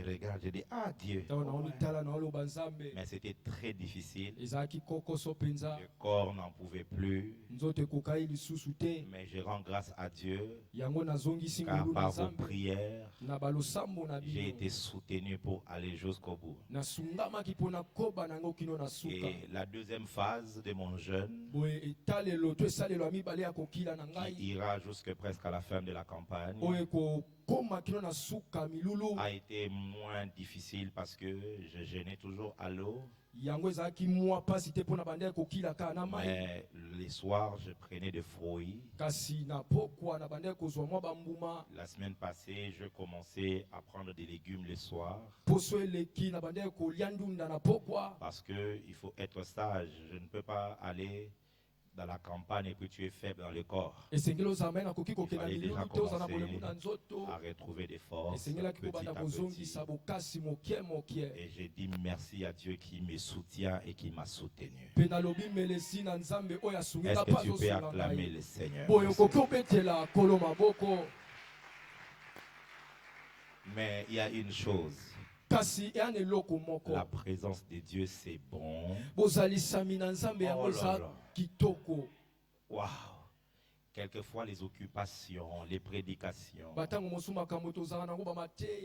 regarde, je dis, ah Dieu. Mais c'était très difficile. Le corps n'en pouvait plus. Mais je rends grâce à Dieu. Car par vos prières, j'ai été soutenu pour aller jusqu'au bout. Et la deuxième phase de mon jeûne, qui ira jusque presque à la fin de la campagne, a été moins difficile parce que je jeûnais toujours à l'eau. Mais les soirs, je prenais des fruits. La semaine passée, je commençais à prendre des légumes le soir. Parce qu'il faut être sage. Je ne peux pas aller dans la campagne et puis tu es faible dans le corps. Il fallait déjà commencer à retrouver des forces petit à petit. Et j'ai dit merci à Dieu qui me soutient et qui m'a soutenu. Est-ce que tu peux acclamer le Seigneur? Mais il y a une chose. La présence de Dieu, c'est bon. Oh là là. Wow. Quelquefois, les occupations, les prédications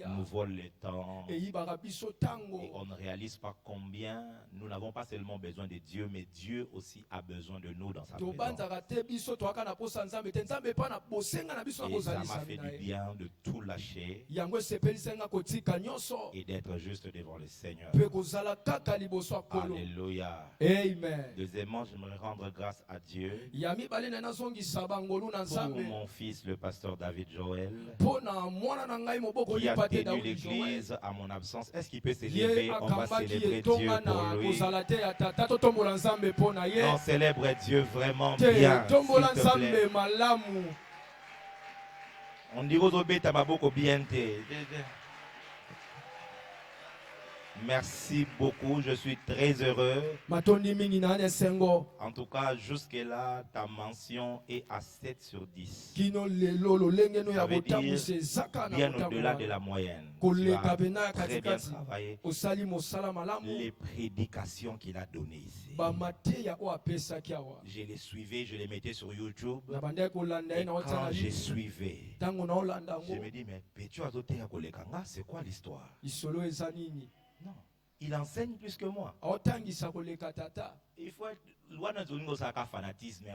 nous volent le temps. Et on ne réalise pas combien nous n'avons pas seulement besoin de Dieu, mais Dieu aussi a besoin de nous dans sa présence. Et ça m'a fait du bien de tout lâcher et d'être juste devant le Seigneur. Alléluia. Amen. Deuxièmement, j'aimerais rendre grâce à Dieu pour mon fils, le pasteur David Joël, qui a tenu l'église à mon absence. Est-ce qu'il peut s'élever? On va célébrer Dieu pour lui. On célèbre Dieu vraiment bien, s'il te plaît. On dit aux obéta maboko bien. Merci beaucoup, je suis très heureux. En tout cas, jusque-là, ta mention est à 7 sur 10. Ça veut dire bien au-delà de la moyenne. Tu as très bien travaillé. Les prédications qu'il a données ici, je les suivais, je les mettais sur YouTube. Et quand je suivais, je me dis, mais c'est quoi l'histoire? Non, il enseigne plus que moi. Il faut être loin de fanatisme.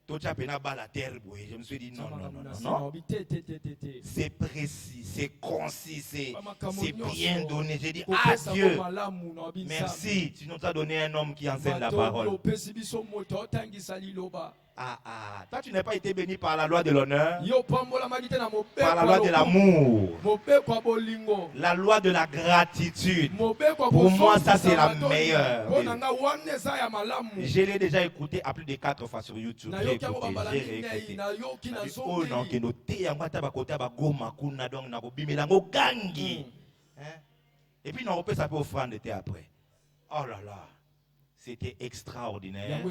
Je me suis dit non. C'est précis, c'est concis, c'est bien donné. J'ai dit, ah Dieu, merci, tu nous as donné un homme qui enseigne la parole. Toi tu n'as pas été béni par la loi de l'honneur, par la loi de l'amour, la loi de la gratitude. Pour moi ça c'est la meilleure. Je l'ai déjà écouté à plus de 4 fois sur YouTube. J'ai réécouté. Oh non, que et puis on peut s'appeler offrande après. Oh là là. C'était extraordinaire. Je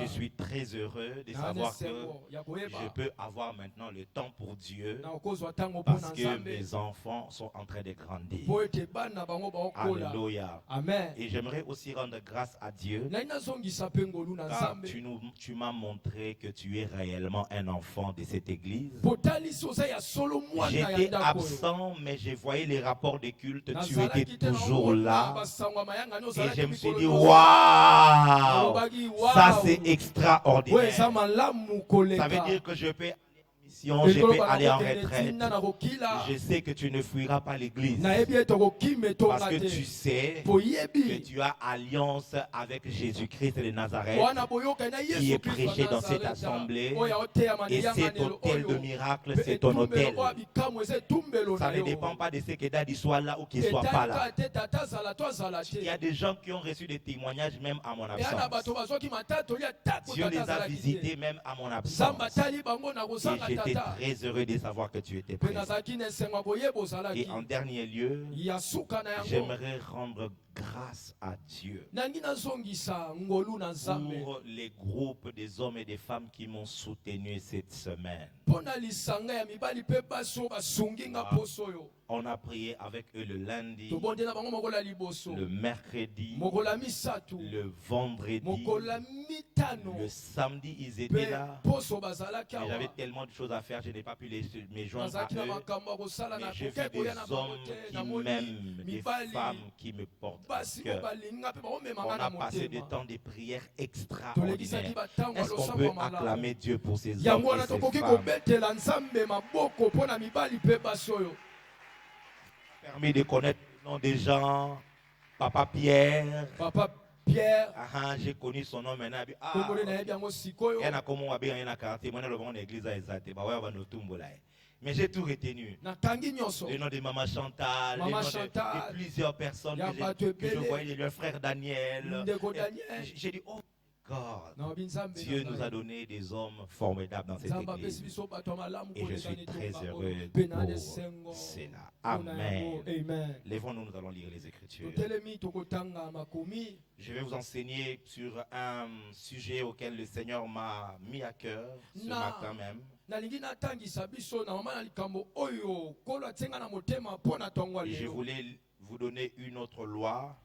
suis très heureux de savoir que je peux avoir maintenant le temps pour Dieu parce que mes enfants sont en train de grandir. Alléluia. Amen. Et j'aimerais aussi rendre grâce à Dieu car tu m'as montré que tu es réellement un enfant de cette église. J'étais absent, mais je voyais les rapports de culte. Tu étais toujours là. Et je me suis dit, waouh, ça c'est extraordinaire. Ça veut dire que je peux je peux aller en retraite. Je sais que tu ne fuiras pas l'église parce que tu sais que tu as alliance avec Jésus-Christ de Nazareth qui est prêché dans cette assemblée, et cet hôtel de miracle, c'est ton hôtel. Ça ne dépend pas de ce que Daddy soit là ou qu'il ne soit pas là. Il y a des gens qui ont reçu des témoignages même à mon absence. Dieu les a visités même à mon absence. Et j'étais très heureux de savoir que tu étais présent. Et en dernier lieu, j'aimerais rendre grâce à Dieu pour pour les groupes des hommes et des femmes qui m'ont soutenu cette semaine. On a prié avec eux le lundi, le mercredi, le vendredi, le samedi, ils étaient là. J'avais tellement de choses à faire, je n'ai pas pu me joindre à eux. Mais j'ai vu des hommes qui m'aiment, des femmes qui me portent à cœur. On a passé des temps de prières extraordinaires. Est-ce qu'on peut acclamer Dieu pour ces hommes et ces femmes? Permis de connaître le nom des gens. Papa Pierre. J'ai connu son nom maintenant. Mais j'ai tout retenu. Le nom de Maman Chantal, le nom de plusieurs personnes que je voyais, le frère Daniel. J'ai dit, oh God, Dieu nous a donné des hommes formidables dans cette église. Et je suis très heureux pour cela. Amen. Lèvons-nous, nous allons lire les Écritures. Je vais vous enseigner sur un sujet auquel le Seigneur m'a mis à cœur ce matin même. Et je voulais vous donner une autre loi.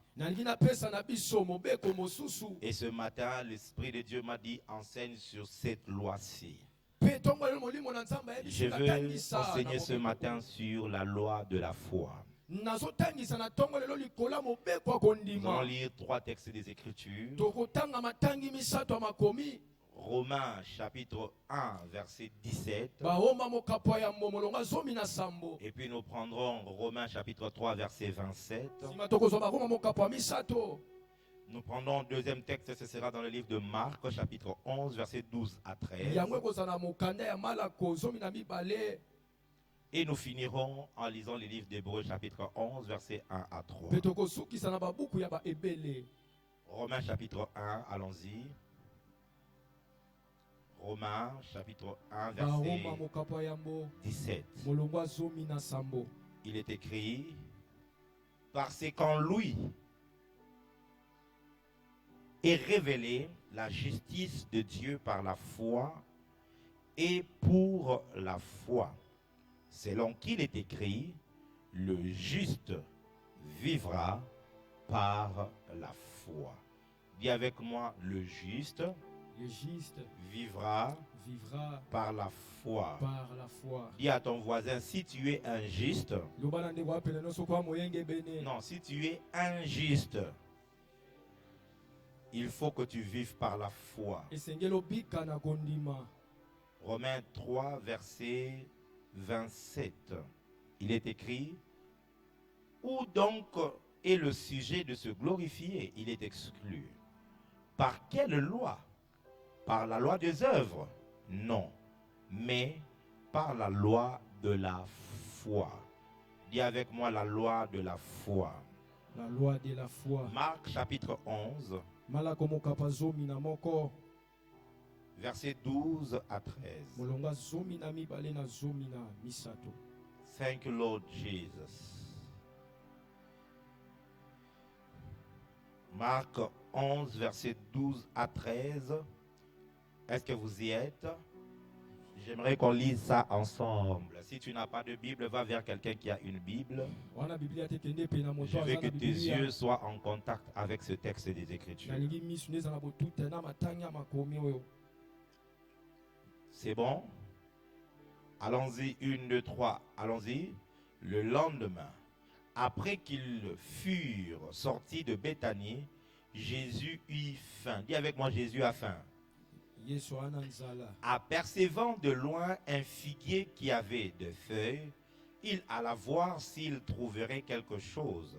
Et ce matin, l'Esprit de Dieu m'a dit, enseigne sur cette loi-ci. Je veux enseigner ce matin sur la loi de la foi. Nous allons lire 3 textes des Écritures. Romains chapitre 1 verset 17. Et puis nous prendrons Romains chapitre 3 verset 27. Nous prendrons deuxième texte, ce sera dans le livre de Marc chapitre 11 verset 12 à 13. Et nous finirons en lisant le livre d'Hébreux chapitre 11 verset 1 à 3. Romains chapitre 1, allons-y. Romains chapitre 1 verset 17. Il est écrit, parce qu'en lui est révélée la justice de Dieu par la foi et pour la foi, selon qu'il est écrit, le juste vivra par la foi. Dis avec moi, le juste vivra par la foi. Dis à ton voisin, si tu es injuste, non, si tu es injuste, il faut que tu vives par la foi. Romains 3, verset 27. Il est écrit, où donc est le sujet de se glorifier? Il est exclu. Par quelle loi? Par la loi des œuvres? Non, mais par la loi de la foi. Dis avec moi la loi de la foi. La loi de la foi. Marc chapitre 11. Verset 12 à 13. Thank you, Lord Jesus. Marc 11, verset 12 à 13. Est-ce que vous y êtes? J'aimerais qu'on lise ça ensemble. Si tu n'as pas de Bible, va vers quelqu'un qui a une Bible. Je veux que tes yeux soient en contact avec ce texte des Écritures. C'est bon? Allons-y, 1, 2, 3. Allons-y. Le lendemain, après qu'ils furent sortis de Béthanie, Jésus eut faim. Dis avec moi, Jésus a faim. Apercevant de loin un figuier qui avait des feuilles, il alla voir s'il trouverait quelque chose.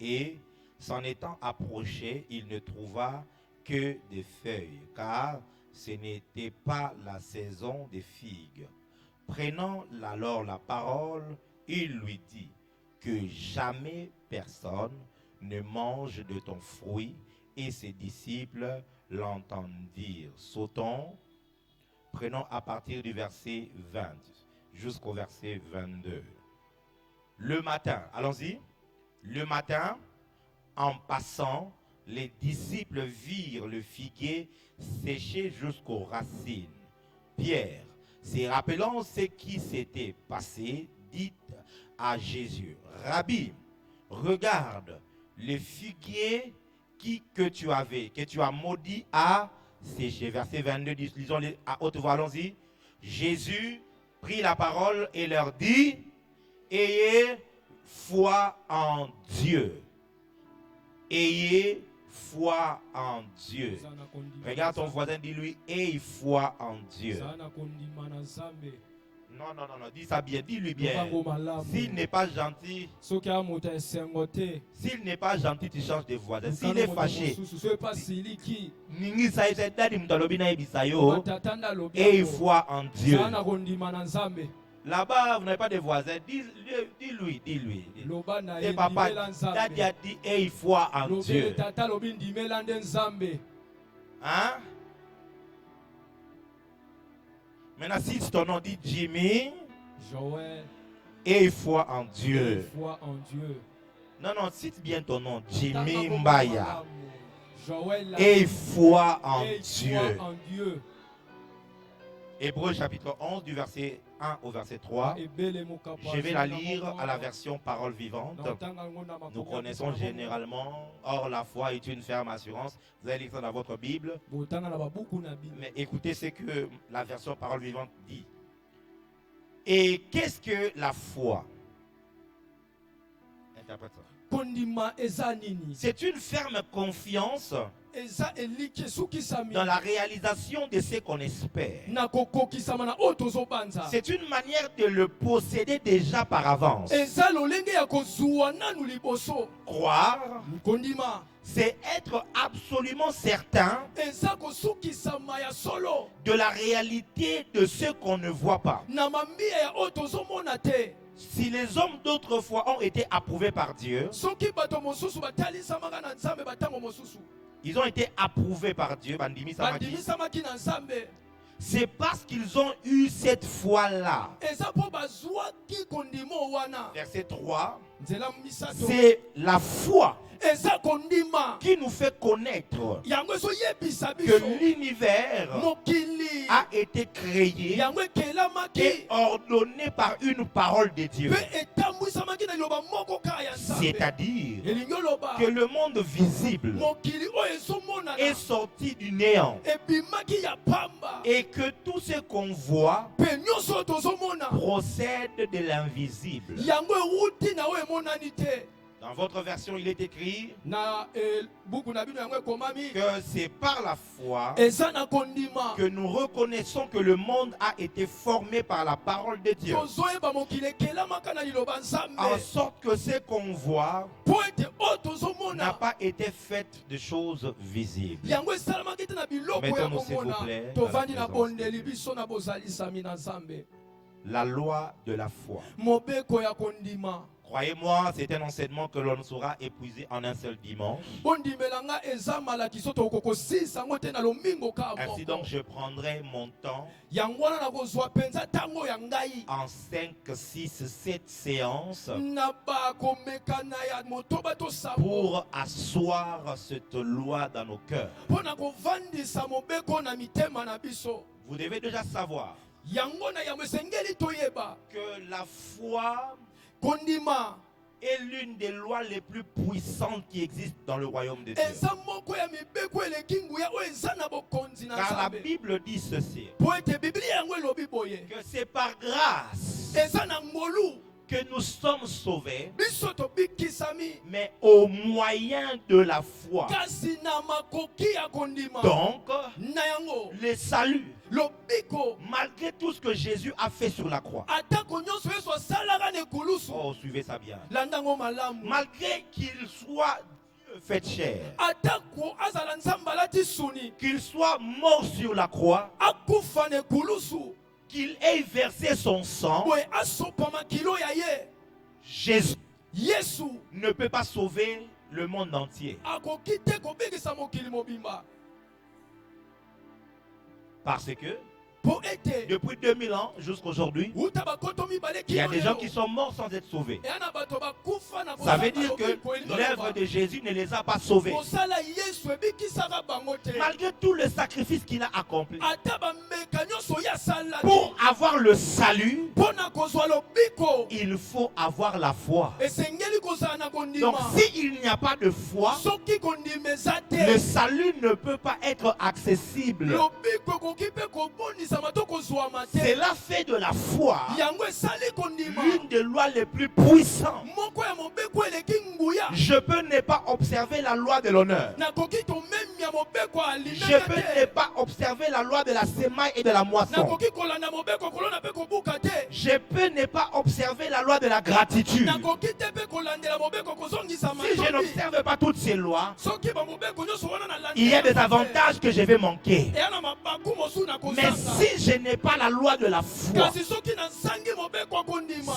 Et, s'en étant approché, il ne trouva que des feuilles, car ce n'était pas la saison des figues. Prenant alors la parole, il lui dit, que jamais personne ne mange de ton fruit. Et ses disciples l'entendirent. Sautons, prenons à partir du verset 20 jusqu'au verset 22. Le matin, allons-y. Le matin, en passant, les disciples virent le figuier séché jusqu'aux racines. Pierre, se rappelant ce qui s'était passé, dit à Jésus, Rabbi, regarde, le figuier que tu as maudit a séché. Verset 22, lisons à haute voix, allons-y. Jésus prit la parole et leur dit, ayez foi en Dieu. Ayez foi en Dieu. Regarde ton voisin, dis-lui, ayez foi en Dieu. Non, non, non, non, dis ça bien, dis-lui bien. S'il n'est pas gentil, tu changes de voisin. S'il est fâché, ayez foi en Dieu. Là-bas, vous n'avez pas de voisins. Dis-lui. Et papa, Daddy a dit, ayez foi en Dieu. Hein? Maintenant, si ton nom dit Jimmy, Joël, ayez foi en Dieu. ayez foi en Dieu. Non, non, cite bien ton nom, Jimmy Mbaya. Joël, Ayez foi en ayez Dieu. foi en Dieu. Hébreux chapitre 11 du verset 1 au verset 3. Je vais la lire à la version parole vivante. Nous connaissons généralement, or la foi est une ferme assurance. Vous allez lire ça dans votre Bible. Mais écoutez ce que la version parole vivante dit. Et qu'est-ce que la foi? Interprète ça. C'est une ferme confiance dans la réalisation de ce qu'on espère. C'est une manière de le posséder déjà par avance. Croire, c'est être absolument certain de la réalité de ce qu'on ne voit pas. Si les hommes d'autrefois ont été approuvés par Dieu, ils ont été approuvés par Dieu. C'est parce qu'ils ont eu cette foi-là. Verset 3. C'est la foi qui nous fait connaître que l'univers a été créé et ordonné par une parole de Dieu. C'est-à-dire que le monde visible est sorti du néant et que tout ce qu'on voit procède de l'invisible. Dans votre version, il est écrit que c'est par la foi que nous reconnaissons que le monde a été formé par la parole de Dieu. En sorte que ce qu'on voit n'a pas été fait de choses visibles. Mettons-nous s'il vous plaît dans la présence. La loi de la foi. Croyez-moi, c'est un enseignement que l'on ne saura épuiser en un seul dimanche. Ainsi donc, je prendrai mon temps en 5, 6, 7 séances pour asseoir cette loi dans nos cœurs. Vous devez déjà savoir que la foi est l'une des lois les plus puissantes qui existent dans le royaume de Dieu. Car la Bible dit ceci, que c'est par grâce que nous sommes sauvés, mais au moyen de la foi. Donc, le salut, malgré tout ce que Jésus a fait sur la croix. Oh, suivez ça bien. Malgré qu'il soit Dieu fait chair, qu'il soit mort sur la croix, qu'il ait versé son sang, Jésus ne peut pas sauver le monde entier. Parce que Depuis 2000 ans jusqu'à aujourd'hui, il y a des gens qui sont morts sans être sauvés. Ça veut dire que l'œuvre de Jésus ne les a pas sauvés. Malgré tout le sacrifice qu'il a accompli. Pour avoir le salut, il faut avoir la foi. Donc s'il n'y a pas de foi, le salut ne peut pas être accessible. Cela fait de la foi l'une des lois les plus puissantes. Je peux ne pas observer la loi de l'honneur. Je peux ne pas observer la loi de la semaille et de la moisson. Je peux ne pas observer la loi de la gratitude. Si je n'observe pas toutes ces lois, il y a des avantages que je vais manquer. Mais si je n'ai pas la loi de la foi,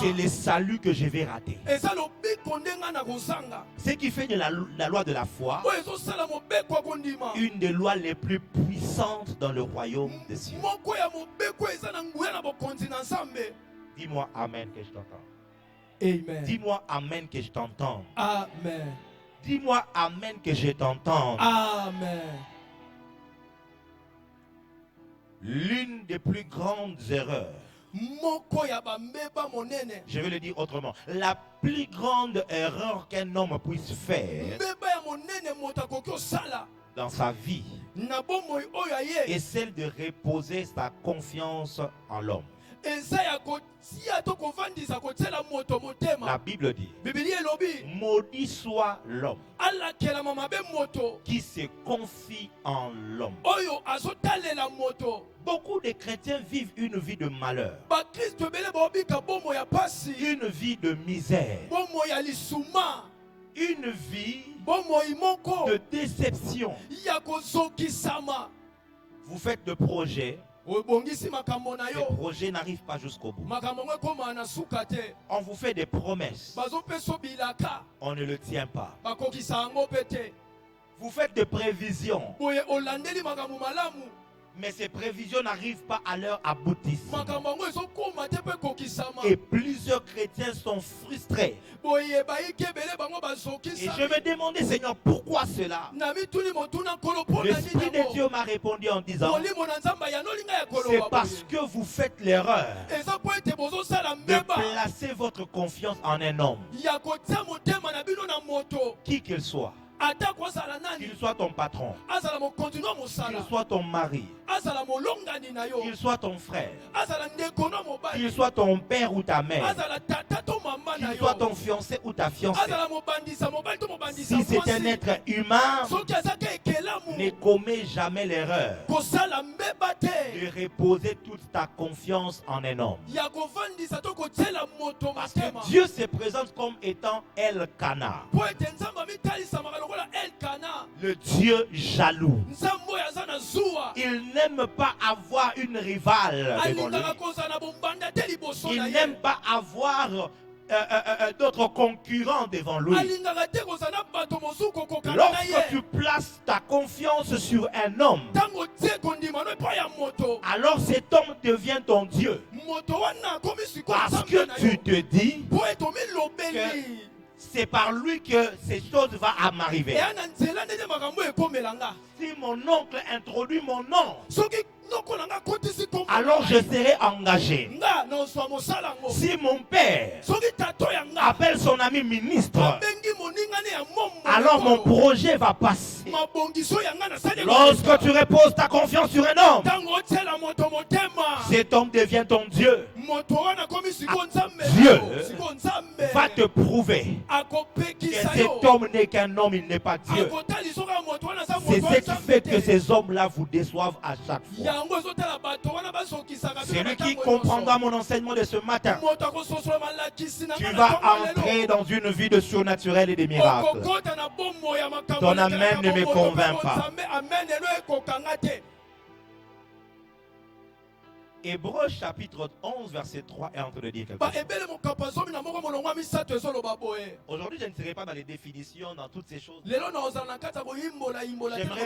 c'est le salut que je vais rater. Ce qui fait de la loi de la foi une des lois les plus puissantes dans le royaume des cieux. Dis-moi amen que je t'entends. Amen. Dis-moi amen que je t'entends. Amen. Dis-moi amen que je t'entends. Amen. L'une des plus grandes erreurs, je vais le dire autrement, la plus grande erreur qu'un homme puisse faire dans sa vie est celle de reposer sa confiance en l'homme. La Bible dit, maudit soit l'homme qui se confie en l'homme. Beaucoup de chrétiens vivent une vie de malheur, une vie de misère, une vie de déception. Vous faites de projets, les projets n'arrivent pas jusqu'au bout. On vous fait des promesses, on ne le tient pas. Vous faites des prévisions, mais ces prévisions n'arrivent pas à leur aboutissement. Et plusieurs chrétiens sont frustrés. Et je me demandais, Seigneur, pourquoi cela? L'Esprit de Dieu m'a répondu en disant, c'est parce que vous faites l'erreur de placer votre confiance en un homme, qui qu'il soit. Qu'il soit ton patron, qu'il soit ton mari, qu'il soit ton frère, qu'il soit ton père ou ta mère, qu'il soit ton fiancé ou ta fiancée. Si c'est un être humain, ne commets jamais l'erreur de reposer toute ta confiance en un homme. Parce que Dieu se présente comme étant El-Kana, le Dieu jaloux. Il n'aime pas avoir une rivale devant lui. Il n'aime pas avoir d'autres concurrents devant lui. Lorsque tu places ta confiance sur un homme, alors cet homme devient ton Dieu. Parce que tu te dis que c'est par lui que ces choses vont m'arriver. Si mon oncle introduit mon nom, alors je serai engagé. Si mon père appelle son ami ministre, alors mon projet va passer. Lorsque tu reposes ta confiance sur un homme, cet homme devient ton Dieu. Dieu va te prouver que cet homme n'est qu'un homme, il n'est pas Dieu. C'est ce qui fait que ces hommes-là vous déçoivent à chaque fois. Celui qui comprendra mon enseignement de ce matin, tu vas entrer dans une vie de surnaturel et de miracles. Ton amen ne me convainc pas. Hébreux chapitre 11 verset 3 est en train de dire quelque chose. Aujourd'hui, je ne serai pas dans les définitions, dans toutes ces choses. J'aimerais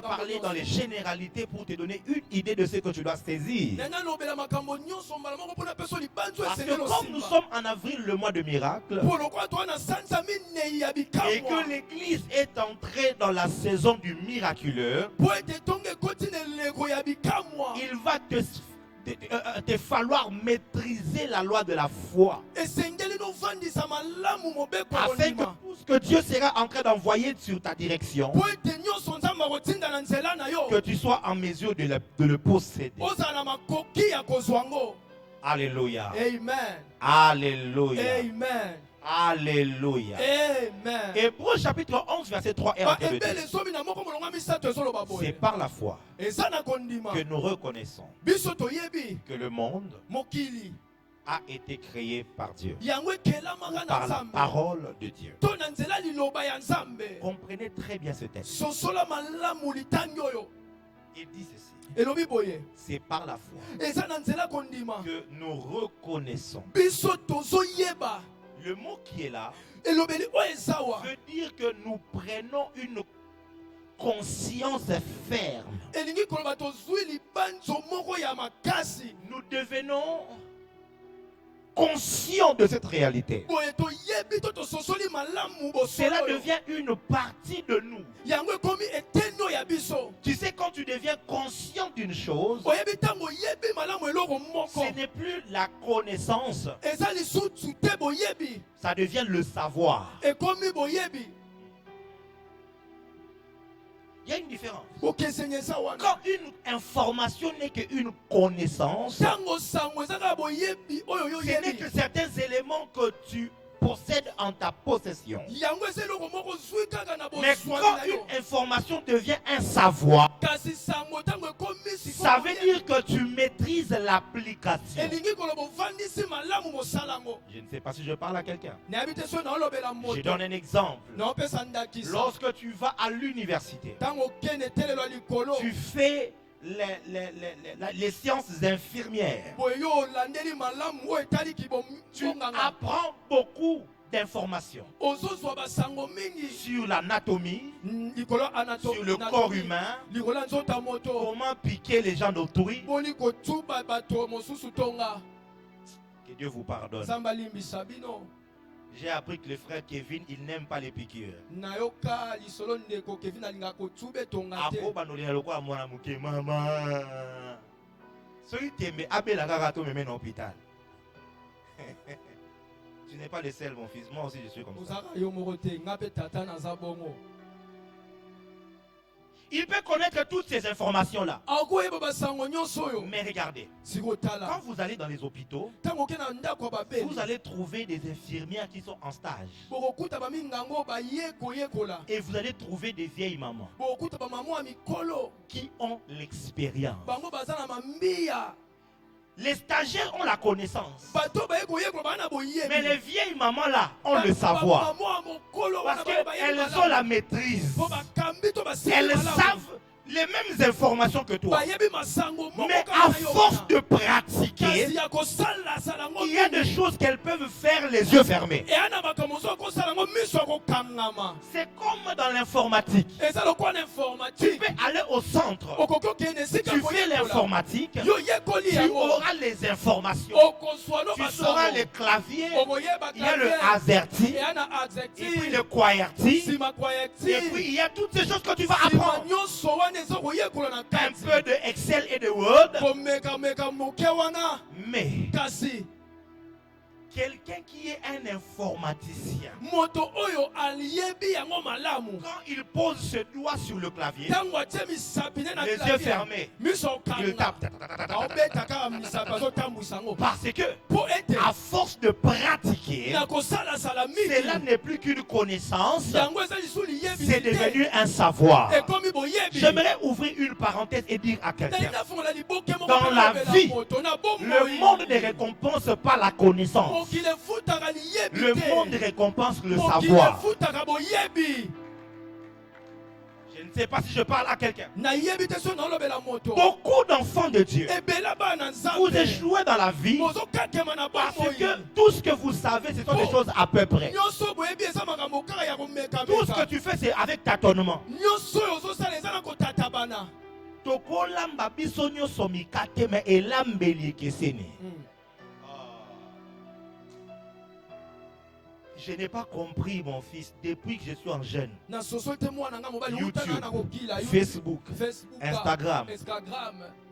parler dans les généralités pour te donner une idée de ce que tu dois saisir. Parce que comme nous sommes en avril, le mois de miracle, et que l'église est entrée dans la saison du miraculeux, il va te falloir maîtriser la loi de la foi. Afin que tout ce que Dieu sera en train d'envoyer sur ta direction, que tu sois en mesure de le posséder. Alléluia. Amen. Alléluia. Amen. Alléluia. Amen. Hébreux chapitre 11 verset 3 est en train de dire, c'est par la foi que nous reconnaissons que le monde a été créé par Dieu, par la parole de Dieu. Comprenez très bien ce texte. Il dit ceci. C'est par la foi que nous reconnaissons. Le mot qui est là veut dire que nous prenons une conscience ferme. Nous devenons conscients de cette réalité. Cela devient une partie de nous. Tu sais, quand tu deviens conscient d'une chose, ce n'est plus la connaissance, ça devient le savoir. Il y a une différence. Quand une information n'est qu'une connaissance, ce n'est que certains éléments que tu possèdes en ta possession. Mais quand une information devient un savoir, ça veut dire que tu maîtrises l'application. Je ne sais pas si je parle à quelqu'un. Je donne un exemple. Lorsque tu vas à l'université, tu fais les sciences infirmières. Tu apprends beaucoup d'informations sur l'anatomie, sur le corps humain, comment piquer les gens d'autrui. Que Dieu vous pardonne. J'ai appris que le frère Kevin, il n'aime pas les piqûres. Tu n'es pas le seul, mon fils. Moi aussi, je suis comme ça. Il peut connaître toutes ces informations-là. Mais regardez, quand vous allez dans les hôpitaux, vous allez trouver des infirmières qui sont en stage. Et vous allez trouver des vieilles mamans qui ont l'expérience. Les stagiaires ont la connaissance. Mais les vieilles mamans là ont le savoir. Parce qu'elles ont la maîtrise. Elles savent les mêmes informations que toi. Mais à force de pratiquer, il y a des choses qu'elles peuvent faire les yeux fermés. C'est comme dans l'informatique. Tu peux aller au centre. Tu fais l'informatique. Tu auras les informations. Tu sauras les claviers. Il y a le AZERTY. Et puis le QWERTY. Et puis il y a toutes ces choses que tu vas apprendre. Un peu de Excel et de Word. Mais quelqu'un qui est un informaticien, quand il pose ce doigt sur le clavier, les yeux fermés, il tape. Parce que à force de pratiquer, cela n'est plus qu'une connaissance, c'est devenu un savoir. J'aimerais ouvrir une parenthèse et dire à quelqu'un, dans la vie, le monde ne récompense pas la connaissance. Le monde récompense le savoir. Je ne sais pas si je parle à quelqu'un. nayebi te so na lobela moto Beaucoup d'enfants de Dieu, ebela bana vous nzambe échouez dans la vie mozo kakema na parce bomoi que tout ce que vous savez, ce sont des choses à peu près. nyonso boyebi eza makambo kaka ya komeka Tout ce que tu fais, c'est avec tâtonnement. nyonso oyo ozosala eza na kotatabana Tokolamba biso nyonso mikate me elambeli ekeseni. Je n'ai pas compris, mon fils, depuis que je suis en jeune. YouTube, Facebook, Instagram,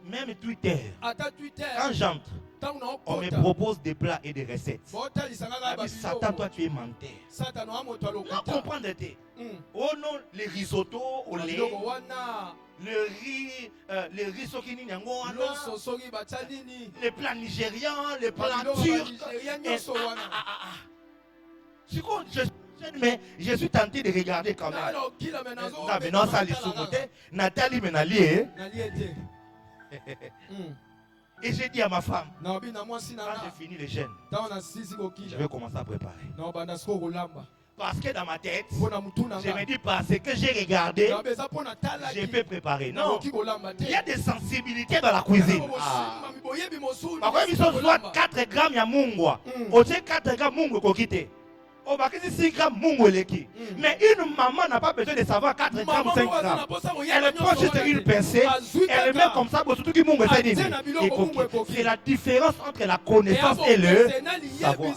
même Twitter. Quand j'entre, on me propose des plats et des recettes. Satan, toi tu es menteur. Non, comprendre. Oh non, les risottos au lait, le riz les plats nigérians, les plats turcs. Mais je suis tenté de regarder quand même. Non, ça les sous-côtés. Nathalie Menali. Et j'ai dit à ma femme, quand j'ai fini les jeûnes, je vais commencer à préparer. Parce que dans ma tête, je me dis parce que j'ai regardé, je peux préparer. Non, il y a des sensibilités dans la cuisine. Par contre, il faut soit 4 grammes de mungwa. Aussi 4 grammes de mungwa kokite. On va 6 grammes mungo leki. Mais une maman n'a pas besoin de savoir 4 grammes, 5 grammes. Elle prend juste une pincée, elle met comme ça, surtout que mungo c'est la différence entre la connaissance et le savoir.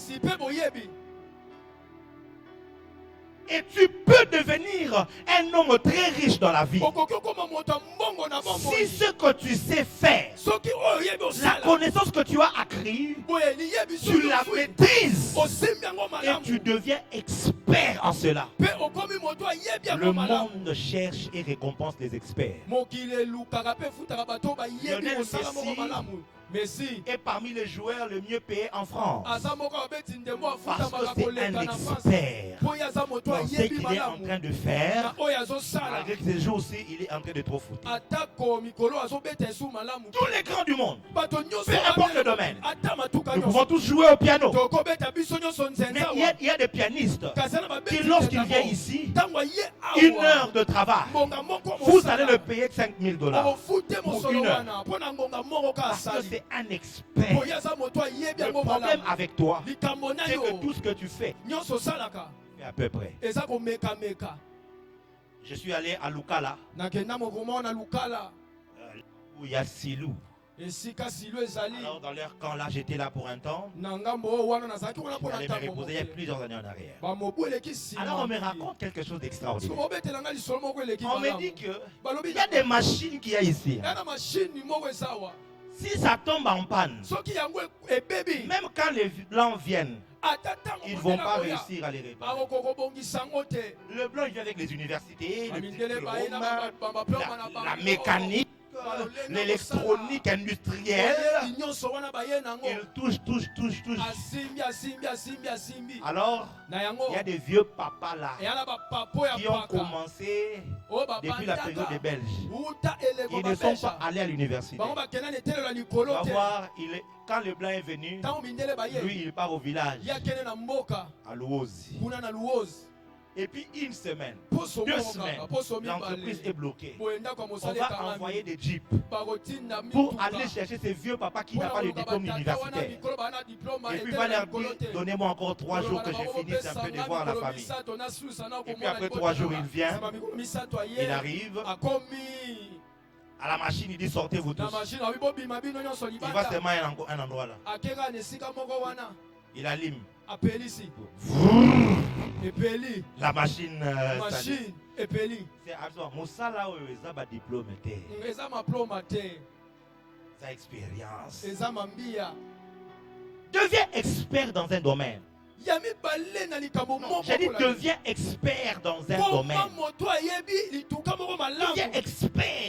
Et tu peux devenir un homme très riche dans la vie. Si ce que tu sais faire, la connaissance que tu as acquise, tu la maîtrises et tu deviens expert en cela. Le monde cherche et récompense les experts. Messi est parmi les joueurs le mieux payés en France. Parce que c'est un expert dans ce qu'il est en train de faire. Malgré que ces jours-ci, il est en train de trop foutre. Tous les grands du monde, peu importe le domaine, nous pouvons tous jouer au piano. Mais il y a des pianistes qui, lorsqu'ils viennent ici, 1 heure de travail, vous allez le payer $5,000 pour 1 heure. Parce que c'est un expert. Le problème avec toi, c'est que tout ce que tu fais, c'est à peu près. Je suis allé à Lukala, où il y a Silou. Alors dans leur camp là, j'étais là pour un temps. Je allais me reposer il y a plusieurs années en arrière. Alors on me raconte quelque chose d'extraordinaire. On me dit que il y a des machines qu'il y a ici. Si ça tombe en panne, même quand les blancs viennent, ils ne vont pas réussir à les réparer. Le blanc il vient avec les universités, le diplôme, la mécanique, l'électronique industrielle. Il touche. Alors, il y a des vieux papas là qui ont commencé depuis la période des Belges. Ils ne sont pas allés à l'université. On va voir, quand le blanc est venu, lui il part au village, à Louozi. Et puis 1 semaine, 2 semaines, l'entreprise est bloquée. On va envoyer des jeeps pour aller chercher ces vieux papas qui n'ont pas de diplôme universitaire. Et puis il va leur dire, donnez-moi encore 3 jours que je finisse un peu de voir la famille. Et puis après 3 jours, il vient, il arrive. À la machine, il dit sortez vous tous. Il va seulement un endroit là. Il allume. La machine c'est alors Moussala a diplôme sa expérience. Deviens expert dans un domaine. J'ai dit deviens expert dans un domaine. Deviens expert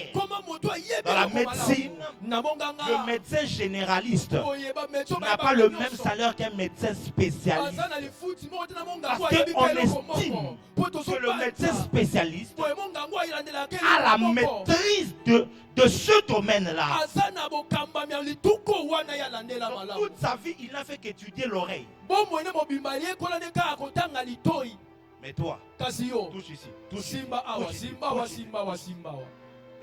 dans la médecine. Le médecin généraliste n'a pas le même salaire qu'un médecin spécialiste. Parce qu'on estime que le médecin spécialiste a la maîtrise de ce domaine-là. Toute sa vie, il n'a fait qu'étudier l'oreille. Mais Mais toi, kasi yo touche ici. Touche ici. simba awa Touche ici. simba wa Touche ici. simba wa simba wa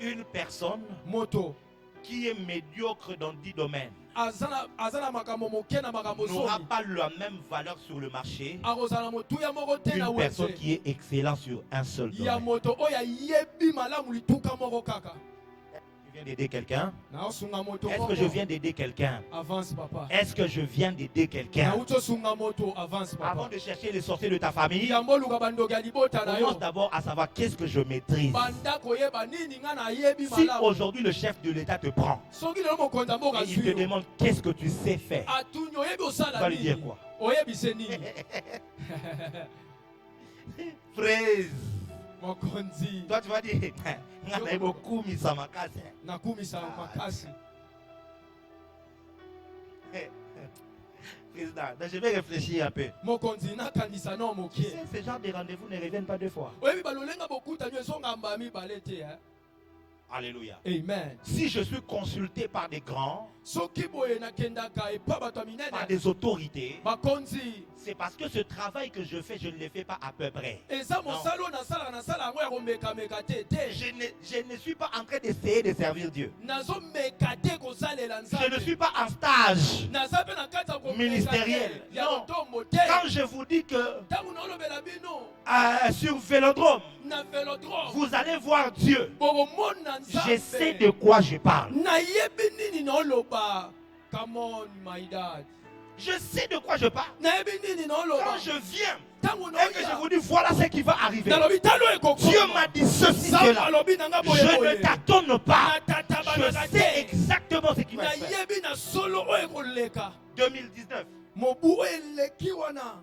Une personne moto qui est médiocre dans 10 domaines azana makambo moke na makambo n'aura somi pas la même valeur sur le marché akozala motuya moko te na qu'une personne wese qui est excellente sur un seul ya domaine. moto oyo ayebi malamu lituka moko kaka. Je viens d'aider quelqu'un. naosunga moto Est-ce que je viens d'aider quelqu'un? avance papa Est-ce que je viens d'aider quelqu'un? nauti osunga moto avance Avant papa de chercher les sorciers de ta famille, yambo oluka bandoki ya libota na yo commence d'abord à savoir qu'est-ce que je maîtrise. banda koyeba nini nga nayebi Si malamu aujourd'hui le chef de l'État te prend soki lelo mokonzi ya mboka et il te azwi yo demande qu'est-ce que tu sais faire, atuni oyebi tu vas osala lui dire nini quoi? oyebise nini Fraise. mokonzi Toi tu vas dire, on a beaucoup mis ça ma case. nakumisa makasi Président, donc je vais réfléchir un peu. mokonzi nakanisa no mokie Ce genre de rendez-vous ne reviennent pas deux fois. oyebi balolenga bokutani ezongamba mibale te Alléluia. amen Si je suis consulté par des grands, soki boye nakendaka epa bato ya par minene des autorités, bakonzi c'est parce que ce travail que je fais, je ne le fais pas à peu près. eza mosala oyo nasala yango ya komekameka te te Je ne suis pas en train d'essayer de servir Dieu. nazomeka te kosalela Je ne nzambe suis pas en stage naza mpe na kati ya komeka ministériel. te ya Non. kotombo te Quand je vous dis que ntango naolobela bino sur Vélodrome, na velodrome vous allez voir Dieu, bokomona je sais nzambe de quoi je parle. nayebi nini naoloba come on my dad Je sais de quoi je parle. nayebi nini naoloba Quand je viens ntango et que je vous dis voilà ce qui va arriver, nalobi talo Dieu m'a dit ceci, cela. alobi nanga Je ne boyeboye tâtonne pas. natatabanaka Je sais te exactement ce qui va se faire. nayebi na solo oyo ekoleka 2019, mobu oyo eleki wana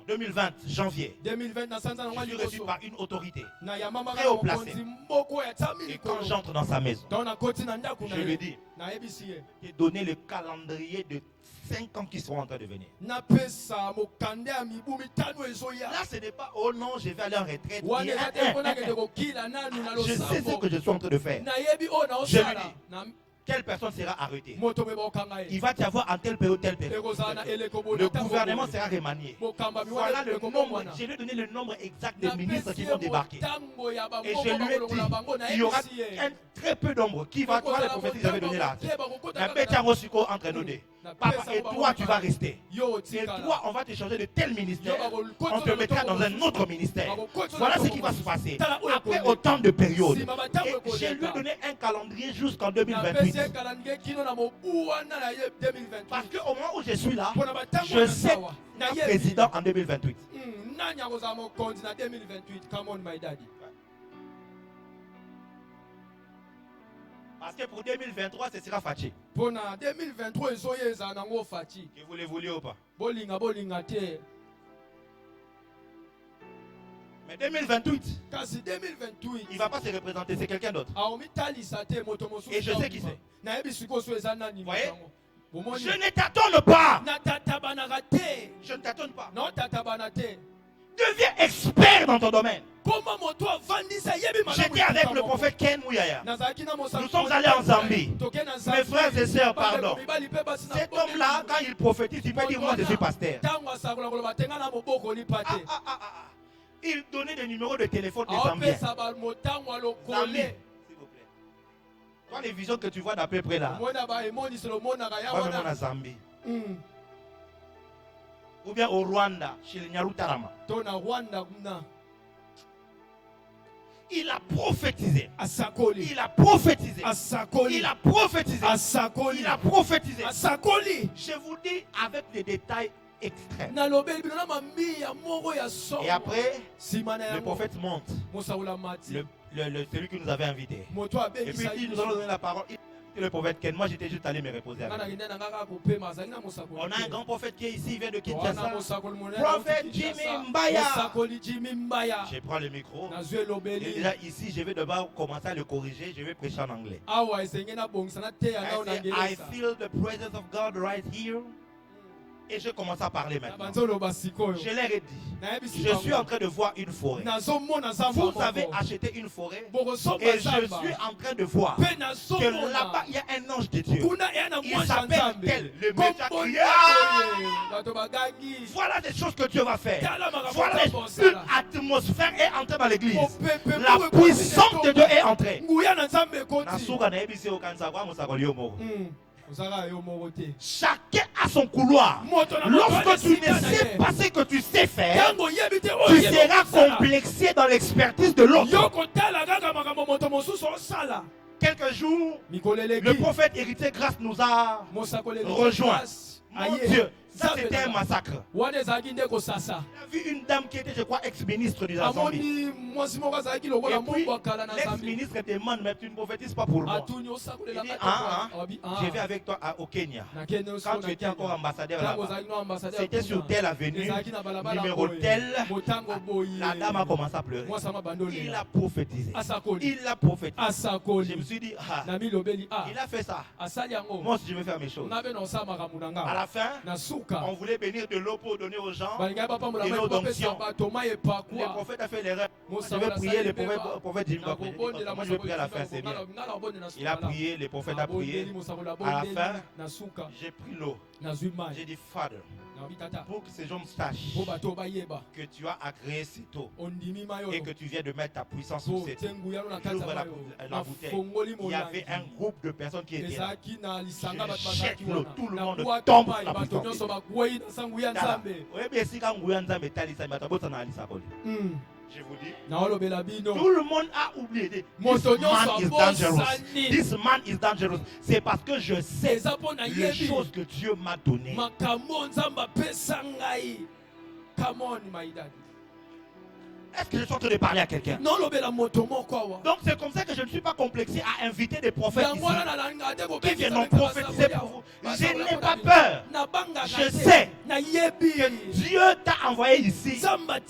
2020, janvier, 2020 na sanza na je ngwa suis reçu liboso par une autorité. na yamamaka Très na haut placé. mokonzi moko oyo atami Et quand likolo j'entre dans sa maison, ntango nakoti na ndako na je lui ye dis, nayebisi ye j'ai donné le calendrier de 5 ans qui seront en train de venir. napesa mokanda ya mibu mitano ezoya Là, ce n'est pas, oh non, je vais aller en retraite. wana eza te mpo nakende kokila nanu na Je sais ce losambo que je suis en train de faire. nayebi oyo Je lui naosala dis. na Quelle personne sera arrêtée? moto me bakokanga Il ye va y avoir en telle période, telle période. ekozala na eleko boye Le gouvernement sera remanié. bokambami Voilà wana le nombre. ekobongwana Je lui ai donné le nombre exact des ministres qui napesi vont ye débarquer. motango ya Et je bambongo lui ai bakolongola bango dit, il y aura nayebisi ye un très peu d'ombre qui va, tu vois les prophéties que j'avais donné là. La bête à Rosiko entre nous deux. Papa, et toi, tu vas rester. Et toi, on va te changer de tel ministère. On te mettra dans un autre ministère. Voilà ce qui va se passer. Après autant de périodes. Et je lui ai donné un calendrier jusqu'en 2028. Parce qu'au moment où je suis là, je sais un président en 2028. nani akozala mokonzi na 2028 come on my daddy Parce que pour 2023, ce sera Fatih. mpo na 2023 ezoya ezala nango fati Que vous le vouliez ou pas. bolinga te Mais 2028, kasi 2028 il ne va pas se représenter, c'est quelqu'un d'autre. aomitalisa te moto mosusu Et je sais qui c'est. nayebi sikoyo so eza nani Voyez? motango bomoni Je ne t'attends pas. natatabanaka te Je ne t'attends pas. naotatabana te Deviens expert dans ton domaine. koma moto avandisa yebi J'étais avec le prophète Ken Mouyaya. nazalaki na mosantu Nous sommes allés en Zambie. toke na Mes frères et sœurs, pardon. mibali mpe basi na Cet homme-là, quand il prophétise, il peut dire moi je suis pasteur. ntango asakola koloba te nga na moboko lipa te Il donnait des numéros de téléphone des Zambiens. aopesa bamotango Zambie, alokole s'il vous plaît. Toi, les visions que tu vois d'à peu près là, omona baemoniselo omonaka ya va même en wana Zambie. Ou bien au Rwanda, chez les Nyarutarama. to na rwanda kuna Il a prophétisé. asakoli Il a prophétisé. asakoli Il a prophétisé. asakoli Il a prophétisé. asakoli Je vous dis avec des détails extrêmes. nalobeli bino na mambiya moko ya somo Et après, nsima na le yango prophète monte. mosakola mati Celui qui nous avait invités. moto Et puis abengisa il dit, nous allons donner la parole. Il dit le prophète Ken. Moi, j'étais juste allé me reposer nga avec lui. nakende na nga kaka kopema azali na mosakoli On a un grand prophète qui est ici, il vient de wana Kinshasa. mosakoli monene Prophète auti Kinshasa. Jimmy Mbaya. mosakoli Jimmy Mbaya Je prends le micro. nazwi Et elobeli déjà ici, je vais d'abord commencer à le corriger. Je vais prêcher en anglais. awa esenge nabongisana te ya nao na I ngelesa feel the presence of God right here. Et je commence à parler maintenant. Je leur ai dit, je suis en train de voir une forêt. Vous avez acheté une forêt et je suis en train de voir que là-bas il y a un ange de Dieu. Il s'appelle tel, le médiateur. Voilà des choses que Dieu va faire. Voilà une atmosphère est entrée dans l'église. La puissance de Dieu est entrée. Chacun a son couloir. Lorsque tu ne sais pas ce que tu sais faire, tu seras complexé dans l'expertise de l'autre. Quelques jours, le prophète Héritier Grâce nous a rejoints. Mon Dieu, ça c'était un massacre. On a vu une dame qui était, je crois, ex-ministre du Zambie. Et puis, l'ex-ministre demande, mais tu ne prophétises pas pour moi. Il dit, je vais avec toi au Kenya. Quand tu étais encore ambassadeur là-bas, c'était sur telle avenue, numéro tel. La dame a commencé à pleurer. Il a prophétisé. Il a prophétisé. Je me suis dit, il a fait ça. Moi aussi, je vais faire mes choses. À la fin, on voulait bénir de l'eau pour donner aux gens et l'eau d'onction. Le prophète a fait l'erreur. Je vais prier, le prophète dit, moi je vais prier à la fin, c'est bien. Il a prié, le prophète a prié. À la fin, j'ai pris l'eau. J'ai dit, Father, pour que ces gens sachent que tu as agréé cette eau et que tu viens de mettre ta puissance sur cette eau. J'ouvre la bouteille. Il y avait un groupe de personnes qui étaient là. Je jette l'eau, tout le monde tombe dans la puissance. Je vous dis, tout le monde a oublié. This man is dangerous. C'est parce que je sais les choses que Dieu m'a données. Est-ce que je suis en train de parler à quelqu'un? Donc c'est comme ça que je ne suis pas complexé à inviter des prophètes ici qui viennent prophétiser pour vous. Je n'ai pas peur. Je sais que Dieu t'a envoyé ici parce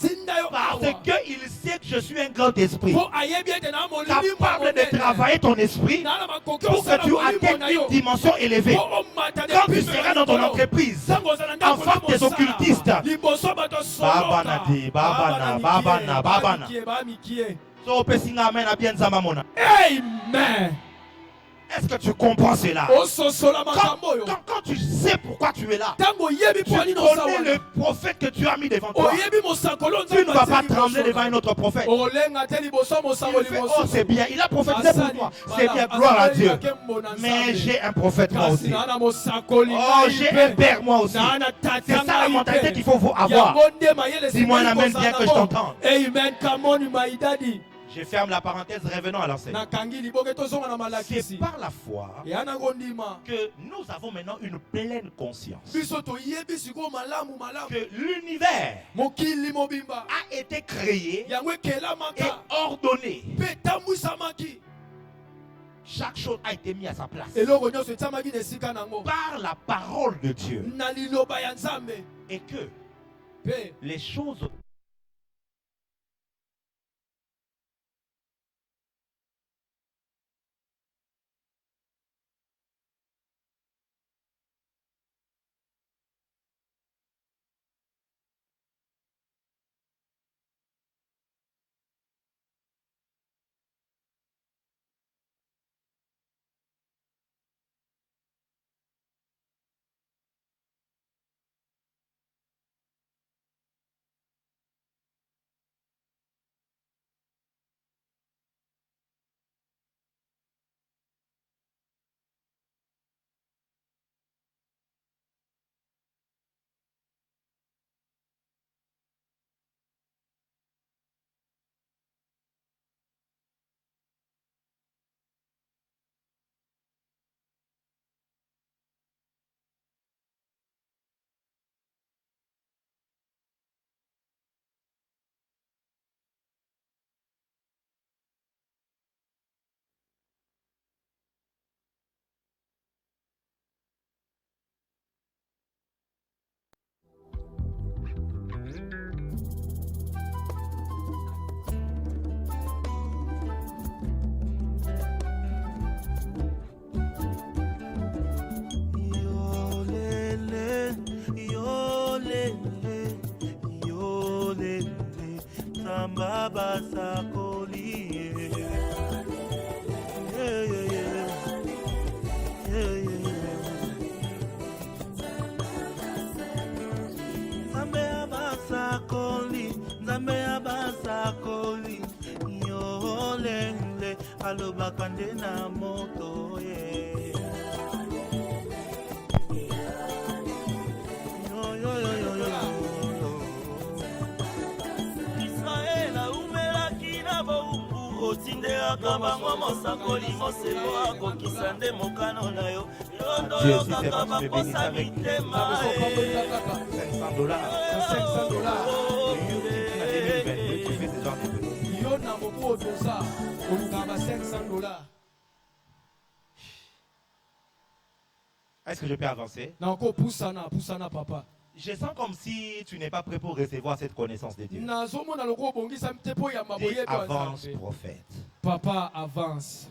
qu'il sait que je suis un grand esprit capable de travailler ton esprit pour que tu atteignes une dimension élevée. Quand tu seras dans ton entreprise en face des occultistes, Babana. Amen. Est-ce que tu comprends cela? Quand tu sais pourquoi tu es là, tu connais le prophète que tu as mis devant toi. Tu ne vas pas trembler devant un autre prophète. Il fait, oh c'est bien, il a prophétisé pour toi. C'est bien, gloire à Dieu. Mais j'ai un prophète moi aussi. Oh, j'ai un père moi aussi. C'est ça la mentalité qu'il faut avoir. Dis-moi un amen bien que je t'entende. Amen, come on my daddy. Je ferme la parenthèse, revenons à l'enseignement. C'est par la foi que nous avons maintenant une pleine conscience que l'univers a été créé et ordonné. Chaque chose a été mise à sa place par la parole de Dieu. Et que les choses Samba basakoli. Nzambe abasakoli, Nzambe abasakoli. Yolele alobaka nde na moto ye. Otindelaka bango mosakoli moselo akokisa nde mokano na yo yondo kaka bakosa mitema $500 yo na mobu otoza olukaka $500. Est-ce que je peux avancer? Na ko pusana papa. Je sens comme si tu n'es pas prêt pour recevoir cette connaissance de Dieu. Et avance, prophète. Papa, avance.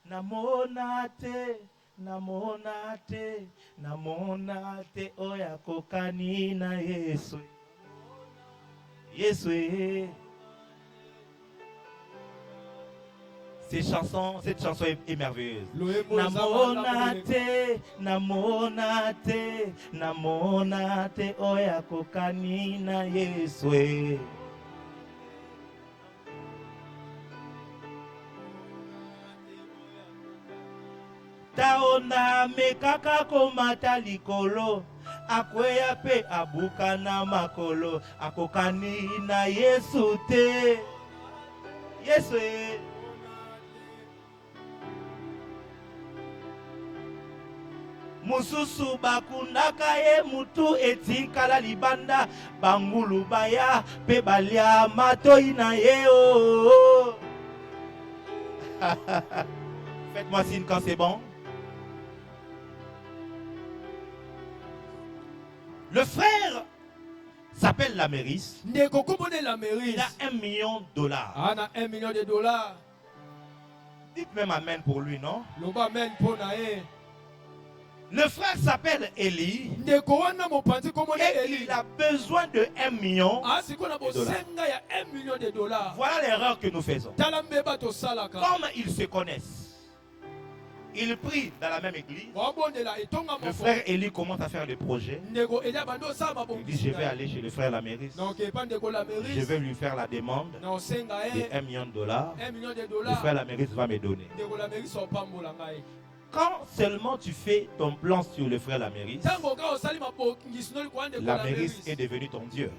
Namonate, namonate, namonate, oya kokani na Yesu. Yesu. Cette chanson est merveilleuse. Namonate, namonate, namonate, oya kokani na Yesu. Taona mekaka komata likolo, akweya pe abuka na makolo, akokani na Yesu te. Yesu. Mususu bakundaka ye mutu etikala libanda bangulu baya pe balia matoi na ye oh. Faites-moi signe quand c'est bon. Le frère s'appelle Laméris. Il a $1 million. Ah, $1 million. Dites même amen pour lui, non? Le frère s'appelle Élie et il a besoin de $1 million. Voilà l'erreur que nous faisons. Comme ils se connaissent, ils prient dans la même église. Le frère Élie commence à faire des projets. Il dit je vais aller chez le frère Laméris. Je vais lui faire la demande de $1 million. Le frère Laméris va me donner. Quand seulement tu fais ton plan sur le frère Laméris, Laméris est devenu ton Dieu.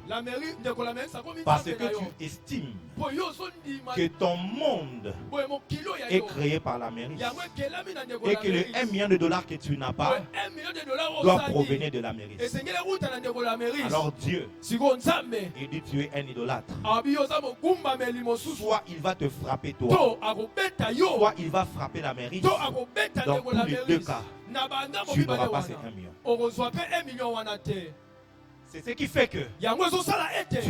Parce que tu estimes que ton monde est créé par Laméris et que le $1 million que tu n'as pas doit provenir de Laméris. Alors Dieu, il dit tu es un idolâtre. Soit il va te frapper toi, soit il va frapper Laméris. Dans tous les deux cas, tu n'auras pas ces $1 million. C'est ce qui fait que tu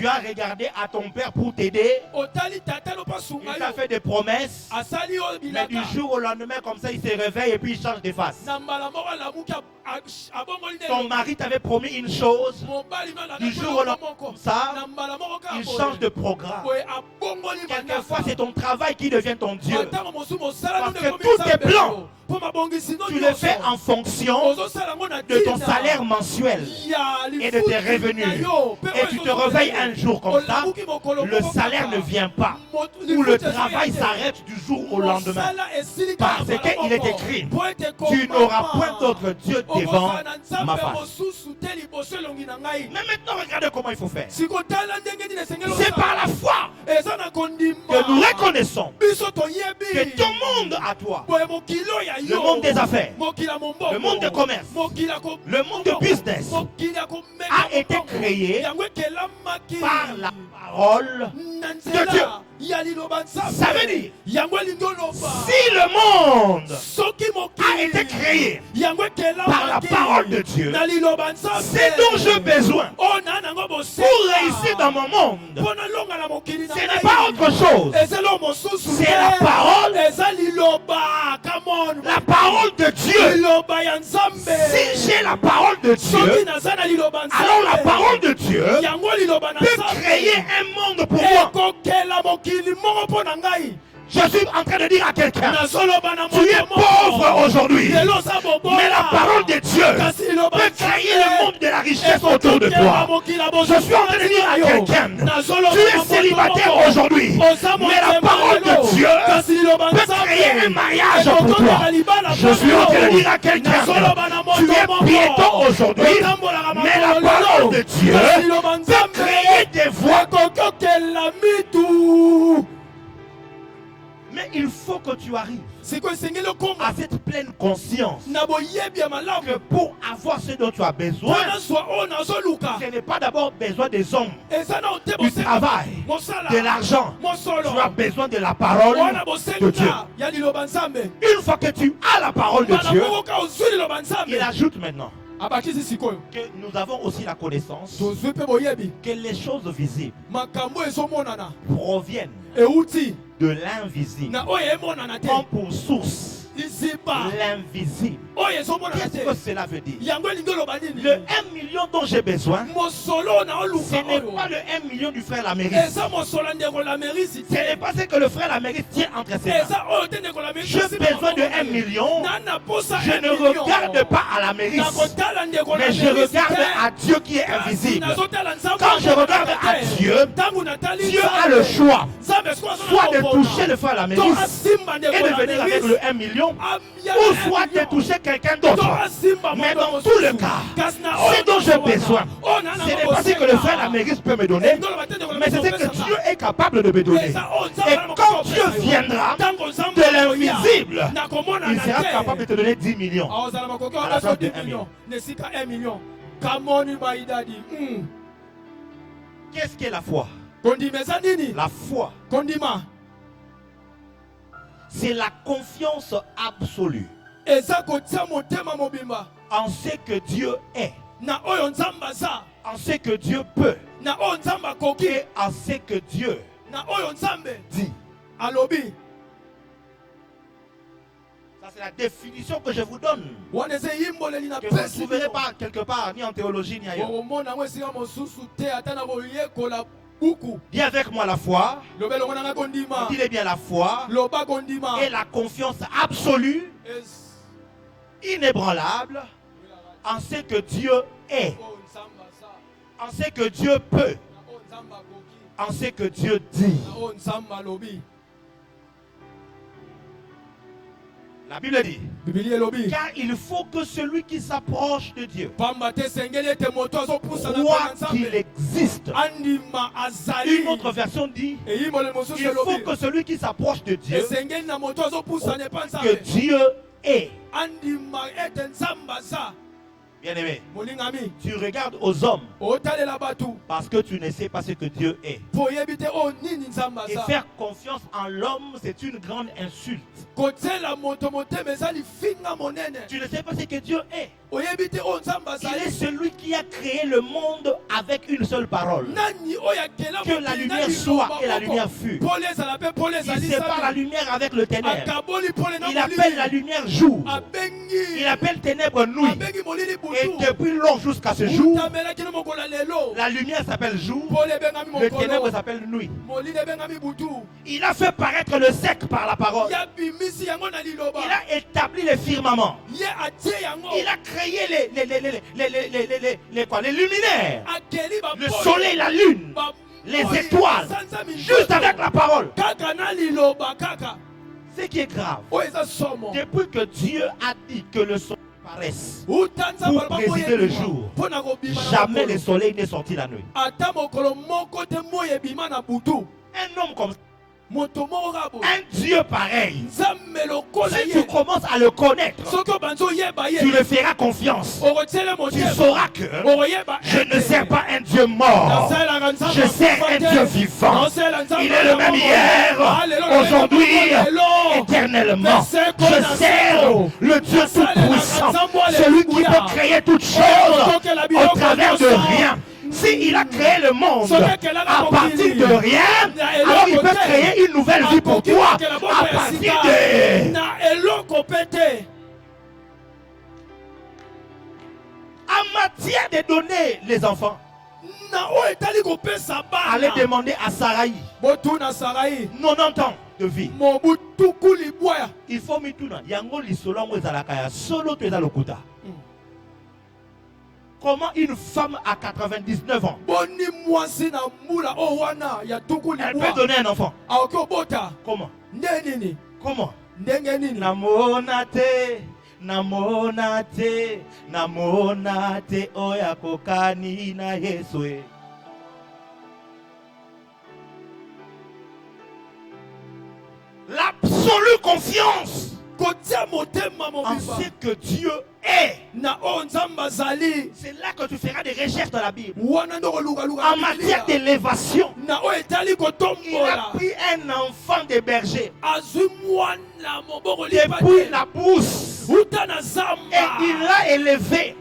as regardé à ton père pour t'aider. Il t'a fait des promesses. Mais du jour au lendemain, comme ça, il se réveille et puis il change de face. Ton mari t'avait promis une chose. Du jour au lendemain, comme ça, il change de programme. Quelquefois, c'est ton travail qui devient ton Dieu. Parce que tous tes plans, tu les fais en fonction de ton salaire mensuel et de tes revenus. Et tu te réveilles un jour comme ça, le salaire ne vient pas. Ou le travail s'arrête du jour au lendemain. Parce qu'il est écrit, tu n'auras point d'autre Dieu devant ma face. Mais maintenant, regardez comment il faut faire. C'est par la foi que nous reconnaissons que ton monde à toi, le monde des affaires, le monde du commerce, le monde du business a été créé par la parole de Dieu. Ça veut dire, si le monde a été créé par la parole de Dieu, c'est dont j'ai besoin pour réussir dans mon monde. Ce n'est pas autre chose. C'est la parole. La parole de Dieu. Si j'ai la parole de Dieu, alors la parole de Dieu peut créer un monde pour moi. Je suis en train de dire à quelqu'un, tu es pauvre aujourd'hui, mais la parole de Dieu peut créer le monde de la richesse autour de toi. Je suis en train de dire à quelqu'un, tu es célibataire aujourd'hui, mais la parole de Dieu peut créer un mariage pour toi. Je suis en train de dire à quelqu'un, tu es piéton aujourd'hui, mais la parole de Dieu peut créer des voies. Mais il faut que tu arrives à cette pleine conscience que pour avoir ce dont tu as besoin, ce n'est pas d'abord besoin des hommes, du travail, de l'argent. Tu as besoin de la parole de Dieu. Une fois que tu as la parole de Dieu, il ajoute maintenant que nous avons aussi la connaissance que les choses visibles proviennent de l'invisible, comme pour source l'invisible. Qu'est-ce que cela veut dire? Le 1 million dont j'ai besoin, ce n'est pas le 1 million du frère Lamérite. Ce n'est pas ce que le frère Lamérite tient entre ses mains. J'ai besoin de 1 million. Je ne regarde pas à Lamérite, mais je regarde à Dieu qui est invisible. Quand je regarde à Dieu, Dieu a le choix soit de toucher le frère Lamérite et de venir avec le 1 million, ou soit de toucher quelqu'un d'autre. Mais dans tout le cas, ce dont j'ai besoin, ce n'est pas ce que le frère Lamérite peut me donner, mais c'est ce que Dieu est capable de me donner. Et quand Dieu viendra de l'invisible, il sera capable de te donner 10 millions à la place de 1 million. Qu'est-ce qu'est la foi? La foi, c'est la confiance absolue en ce que Dieu est, en ce que Dieu peut, et en ce que Dieu dit. Ça, c'est la définition que je vous donne, que vous ne trouverez pas quelque part, ni en théologie, ni ailleurs. Dis avec moi la foi. Dis bien la foi et la confiance absolue, inébranlable, en ce que Dieu est, en ce que Dieu peut, en ce que Dieu dit. La Bible dit, car il faut que celui qui s'approche de Dieu croit qu'il existe. Une autre version dit, il faut que celui qui s'approche de Dieu croit que Dieu est. Bien-aimé, tu regardes aux hommes parce que tu ne sais pas ce que Dieu est. Et faire confiance en l'homme, c'est une grande insulte. Tu ne sais pas ce que Dieu est. Il est celui qui a créé le monde avec une seule parole. Que la lumière soit et la lumière fut. Il sépare la lumière avec le ténèbre. Il appelle la lumière jour. Il appelle ténèbres nuit. Et depuis longtemps jusqu'à ce jour, la lumière s'appelle jour, le ténèbre s'appelle nuit. Il a fait paraître le sec par la parole. Il a établi les firmaments. Il a créé les luminaires, le soleil, la lune, les étoiles, juste avec la parole. Ce qui est grave, depuis que Dieu a dit que le soleil paraisse pour présider le jour, jamais le soleil n'est sorti la nuit. Un homme comme ça, un Dieu pareil, si tu commences à le connaître, tu le feras confiance. Tu sauras que je ne sers pas un Dieu mort, je sers un Dieu vivant. Il est le même hier, aujourd'hui, éternellement. Je sers le Dieu tout-puissant, celui qui peut créer toutes choses au travers de rien. S'il a créé le monde à partir de rien, alors il peut créer une nouvelle vie pour toi à partir de... En matière de donner les enfants, Allez demander à Sarai. 90 ans de vie. Il faut mituna. Yango lisolongo ezalakaya solo tu ezalokuta. Comment une femme à 99 ans elle peut donner un enfant? Comment? Comment? Namonate oya kokani na Yesue. L'absolue confiance en ce que Dieu est. C'est là que tu feras des recherches dans la Bible. En matière d'élévation, il a pris un enfant de berger depuis la bourse et il l'a élevé.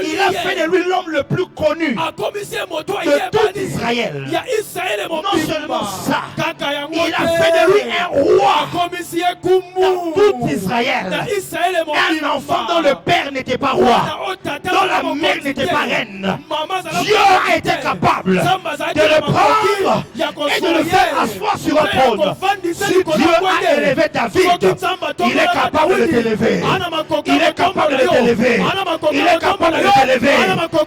Il a fait de lui l'homme le plus connu de tout Israël. Non seulement ça, il a fait de lui un roi dans tout Israël. Un enfant dont le père n'était pas roi, dont la mère n'était pas reine. Dieu a été capable de le prendre et de le faire asseoir sur un trône. Si Dieu a élevé David, il est capable de t'élever. Il est capable de t'élever. Il est capable de t'élever.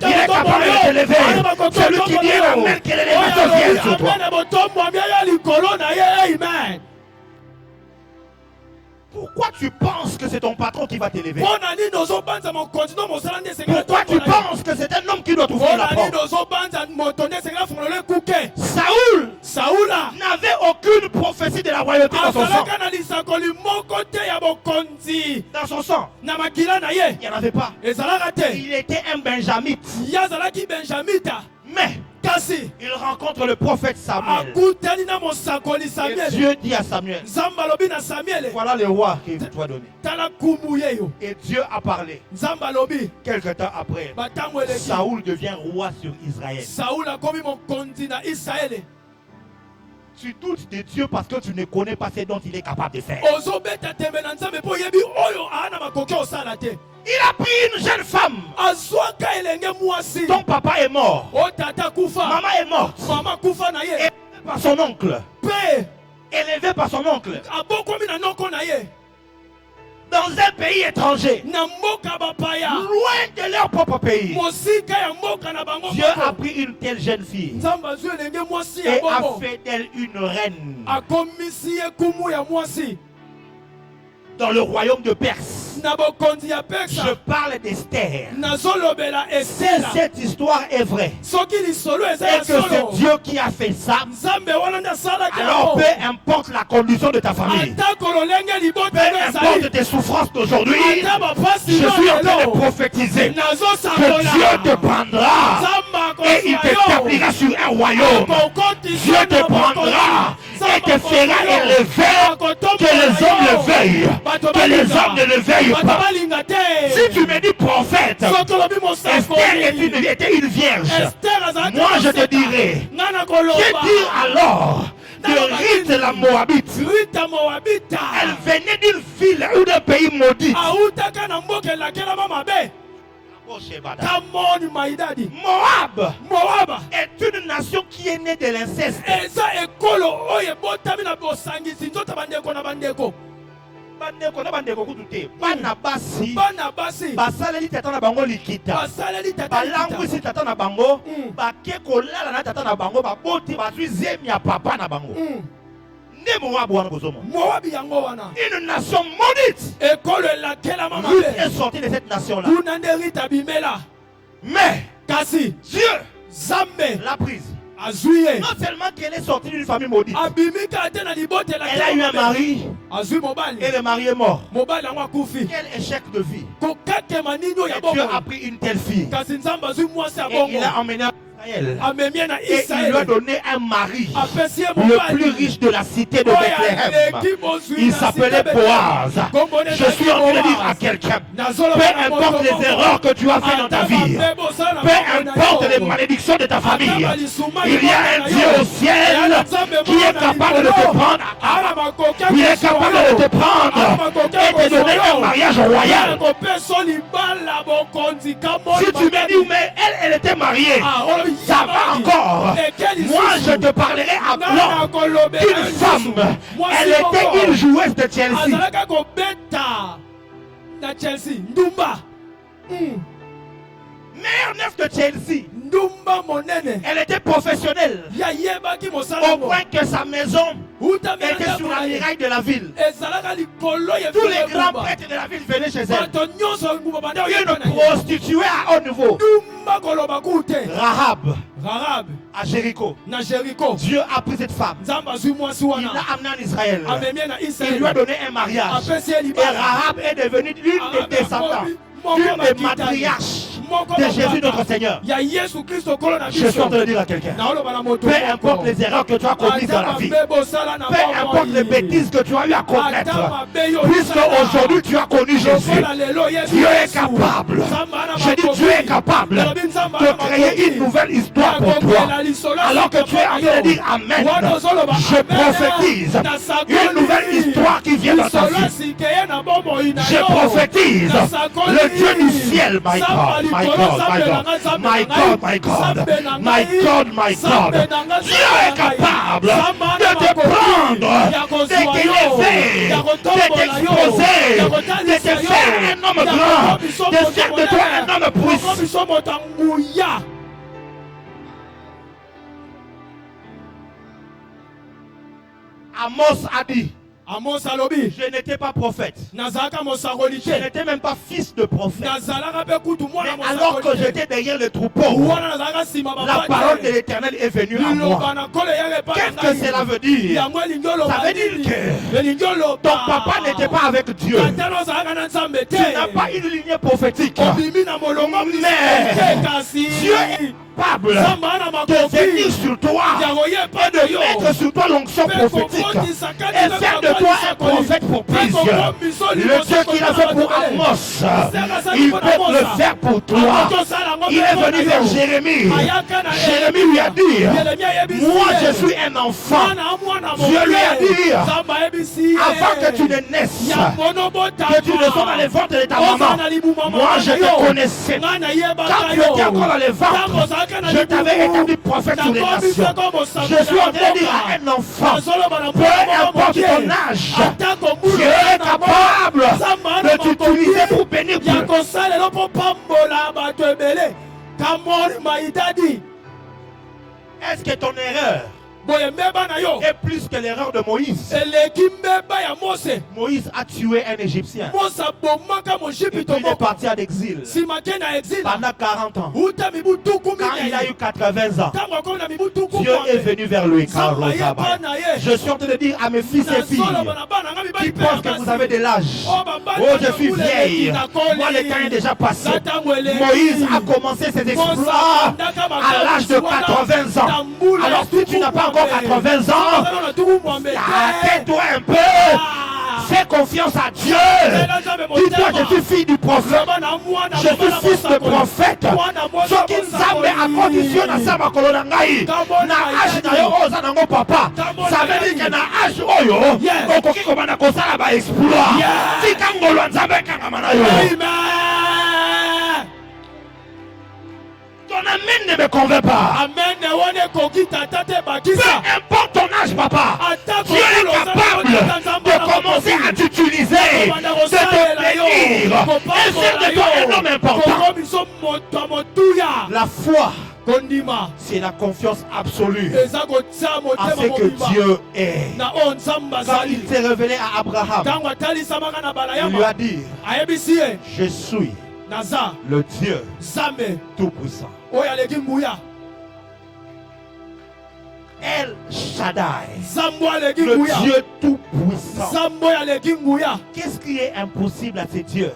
Il est capable de t'élever. Celui qui dit Amen, que l'élévation vienne sur toi. Pourquoi tu penses que c'est ton patron qui va t'élever? Pourquoi tu penses que c'est un homme qui doit t'ouvrir la porte? Saoul n'avait aucune prophétie de la royauté dans son sang. Dans son sang, il n'y en avait pas. Il était un benjamite. Mais il rencontre le prophète Samuel. Et Dieu dit à Samuel, voilà le roi qu'il doit donner. Et Dieu a parlé. Quelque temps après, Saoul devient roi sur Israël. Tu doutes de Dieu parce que tu ne connais pas ce dont il est capable de faire. Il a pris une jeune femme. Ton papa est mort. Maman est morte. Élevée par son oncle. Élevé par son oncle. Dans un pays étranger. Loin de leur propre pays. Dieu a pris une telle jeune fille. Et a fait d'elle une reine. Dans le royaume de Perse. Je parle d'Esther. Si cette histoire est vraie et que c'est Dieu qui a fait ça, alors peu importe la condition de ta famille, peu importe tes souffrances d'aujourd'hui, je suis en train de prophétiser que Dieu te prendra et il t'établira sur un royaume. Dieu te prendra et te fera élever, que les hommes le veuillent, que les hommes ne le veuillent pas. Si tu me dis prophète, Esther était une vierge, moi je te dirai, que dire alors de Ruth la Moabite? Elle venait d'une ville ou d'un pays maudit. Moab est une nation qui est née de l'inceste. Bana basi basaleli tata na bango likita balangwisi tata na bango bake kolala na tata na bango baboti bazwi zemi ya papa na bango. Une nation maudite. Ruth est sortie de cette nation-là. Mais Dieu l'a prise. Non seulement qu'elle est sortie d'une famille maudite, elle a eu un mari et le mari est mort. Quel échec de vie. Et Dieu a pris une telle fille et il a emmené et il lui a donné un mari, le plus riche de la cité de Bethléem. Il s'appelait Boaz. Je suis en train de dire à quelqu'un, peu importe les erreurs que tu as fait dans ta vie, peu importe les malédictions de ta famille, il y a un Dieu au ciel qui est capable de te prendre. Il est capable de te prendre et te donner un mariage royal. Si tu me dis, mais elle était mariée. ça va encore. Moi, je te parlerai à plan d'une femme. Elle était une joueuse de Chelsea. Meilleure neuf de Chelsea. Elle était professionnelle. Au point que sa maison était sur la muraille de la ville. Tous les grands prêtres de la ville venaient chez elle. Une prostituée à haut niveau. Rahab à Jéricho. Dieu a pris cette femme. Il l'a amenée en Israël. Il lui a donné un mariage. Et Rahab est devenue l'une des descendants, une des matriarches de Jésus notre Seigneur. Je suis en train de dire à quelqu'un, peu importe les erreurs que tu as commises dans la vie, peu importe les bêtises que tu as eu à commettre, puisque aujourd'hui tu as connu Jésus, Dieu est capable. Je dis Dieu est capable de créer une nouvelle histoire pour toi. Alors que tu es en train de dire Amen, je prophétise une nouvelle histoire qui vient dans ta vie. Je prophétise le Dieu du ciel, my God. My God, my God, my God, my God, my God, my God. Dieu est capable de te prendre, de t'élever, de t'exposer, de te faire un homme grand, de faire de toi un homme puissant. Amos a dit, je n'étais pas prophète. Je n'étais même pas fils de prophète. Mais alors que j'étais derrière le troupeau, la parole de l'Éternel est venue à moi. Qu'est-ce que cela veut dire? Ça veut dire que ton papa n'était pas avec Dieu. Tu n'as pas une lignée prophétique. Mais Dieu est capable de venir sur toi et de mettre sur toi l'onction prophétique et faire de toi un prophète pour plusieurs. Le Dieu qu'il a fait pour Amos, il peut le faire pour toi. Il est venu vers Jérémie. Jérémie lui a dit, moi je suis un enfant. Dieu lui a dit, avant que tu ne naisses, que tu ne sois dans les ventres de ta maman, moi je te connaissais. Quand tu étais encore dans les ventres, je t'avais établi prophète sur les nations. Je suis en train de dire à un enfant, peu importe ton âge, Dieu est capable de t'utiliser pour bénir Dieu. Est-ce que ton erreur est plus que l'erreur de Moïse? Moïse a tué un Égyptien. Et puis il est parti en exil pendant 40 ans. Quand il a eu 80 ans, Dieu est venu vers lui. Je suis en train de dire à mes fils et filles qui pensent que vous avez de l'âge, oh je suis vieille, moi le temps est déjà passé. Moïse a commencé ses exploits à l'âge de 80 ans. Alors si tu n'as pas encore 80 ans, arrête-toi un peu. Fais confiance à Dieu. Dis-toi, je suis fille du prophète. Je suis fils de prophète. Ce qui nous a conditionné à ça, na âge na yo oza nango papa. Ça veut dire que na âge oyo, okoki komanda kosala ba exploit. Tika ngolo nzambe kangama na yo. Ton amen ne me convainc pas. Peu importe ton âge, papa, Dieu est capable de commencer à t'utiliser, de te bénir et faire de toi un homme important. La foi, c'est la confiance absolue à ce que Dieu est. Quand il s'est révélé à Abraham, il lui a dit, je suis le Dieu tout-puissant. El Shaddai, le Dieu tout-puissant. Qu'est-ce qui est impossible à ces dieux?